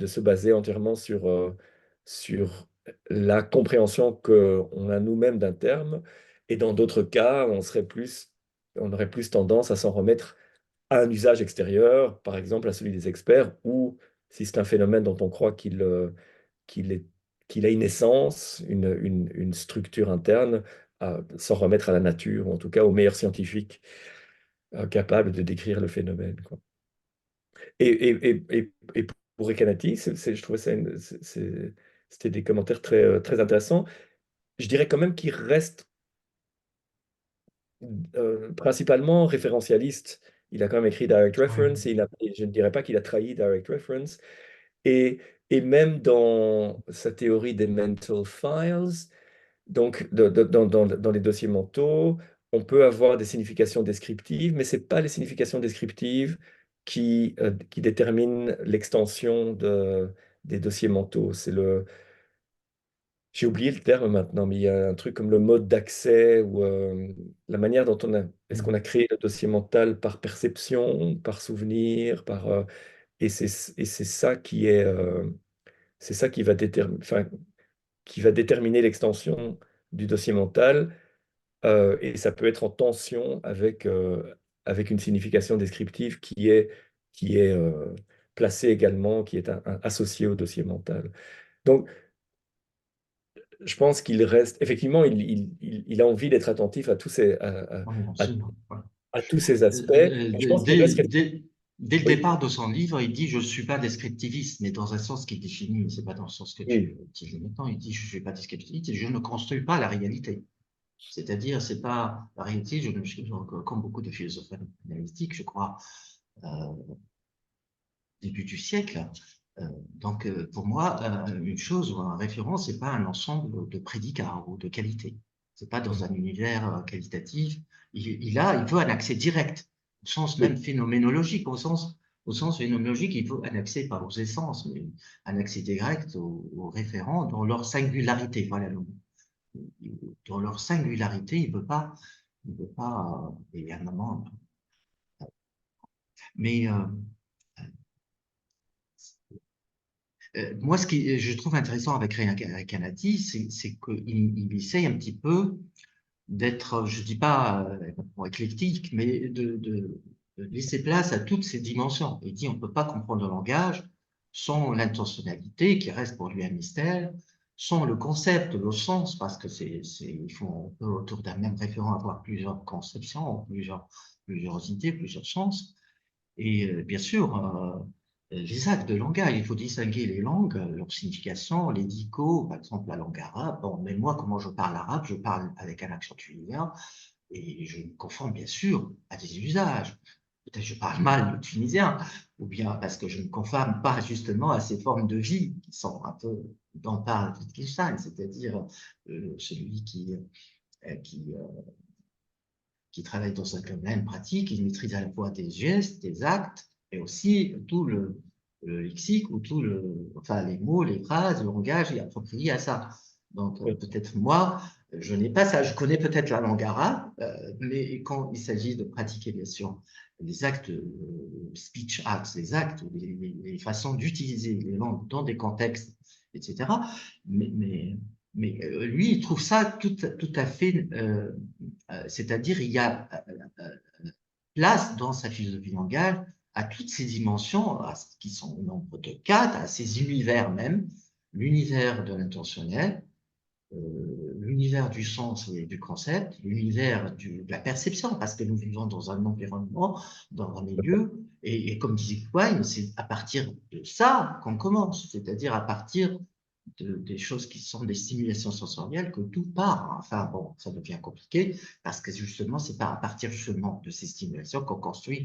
se baser entièrement sur la compréhension qu'on a nous-mêmes d'un terme. Et dans d'autres cas, on aurait plus tendance à s'en remettre à un usage extérieur, par exemple à celui des experts, ou si c'est un phénomène dont on croit qu'il est, qu'il a une essence, une structure interne, à s'en remettre à la nature, ou en tout cas aux meilleurs scientifiques capables de décrire le phénomène, quoi. Et pour Rekanati, je trouvais c'était des commentaires très intéressants. Je dirais quand même qu'il reste principalement référentialiste. Il a quand même écrit Direct Reference, et je ne dirais pas qu'il a trahi Direct Reference. Et, et même dans sa théorie des mental files, donc dans les dossiers mentaux, on peut avoir des significations descriptives, mais ce n'est pas les significations descriptives qui déterminent l'extension des dossiers mentaux. J'ai oublié le terme maintenant, mais il y a un truc comme le mode d'accès ou la manière dont est-ce qu'on a créé le dossier mental par perception, par souvenir, et c'est ça c'est ça qui va déterminer l'extension du dossier mental, et ça peut être en tension avec une signification descriptive qui est placée également, qui est associée au dossier mental. Donc, je pense qu'il reste, effectivement, il a envie d'être attentif à tous Oui, à- absolument. Ouais. à tous ces aspects. Et je pense qu'il reste... Dès le Oui, départ de son livre, il dit: je ne suis pas descriptiviste, mais dans un sens qui définit, c'est pas dans le sens que tu oui, utilises maintenant. Il dit: je ne suis pas descriptiviste et je ne construis pas la réalité. C'est-à-dire, c'est pas la réalité, comme beaucoup de philosophes analytiques, je crois, euh, début du siècle. Donc, pour moi, une chose ou un référent, c'est pas un ensemble de prédicats ou de qualités. C'est pas dans un univers qualitatif. Il veut un accès direct, au sens oui, même phénoménologique, au sens phénoménologique, il veut un accès pas aux essences, mais un accès direct aux référents dans leur singularité. Voilà le mot. Dans leur singularité, il veut pas, évidemment. Mais moi, ce que je trouve intéressant avec Rekanati, c'est qu'il essaye un petit peu d'être, je dis pas éclectique, mais de laisser place à toutes ces dimensions. Il dit on ne peut pas comprendre le langage sans l'intentionnalité, qui reste pour lui un mystère, sans le concept, le sens, parce que on peut autour d'un même référent avoir plusieurs conceptions, plusieurs idées, plusieurs sens. Et bien sûr, les actes de langage, il faut distinguer les langues, leur signification, les dicos, par exemple la langue arabe. Bon, mais moi, comment je parle arabe? Je parle avec un accent tunisien et je me conforme bien sûr à des usages. Peut-être je parle mal le tunisien, ou bien parce que je ne me conforme pas justement à ces formes de vie qui sont un peu dont parle Wittgenstein, c'est-à-dire celui qui travaille dans un domaine pratique, il maîtrise à la fois des gestes, des actes, et aussi tout le lexique ou enfin, les mots, les phrases, le langage est approprié à ça. Donc, oui, peut-être moi, je n'ai pas ça. Je connais peut-être la langue arabe, mais quand il s'agit de pratiquer, bien sûr, les actes, speech acts, les actes, les façons d'utiliser les langues dans des contextes, etc. Mais lui, il trouve ça tout à fait, c'est-à-dire il y a place dans sa philosophie de langage à toutes ces dimensions, qui sont au nombre de 4, à ces univers même, l'univers de l'intentionnel, l'univers du sens et du concept, l'univers de la perception, parce que nous vivons dans un environnement, dans un milieu, et comme disait Quine, c'est à partir de ça qu'on commence, c'est-à-dire à partir des choses qui sont des stimulations sensorielles que tout part. Enfin bon, ça devient compliqué, parce que justement, c'est à partir justement de ces stimulations qu'on construit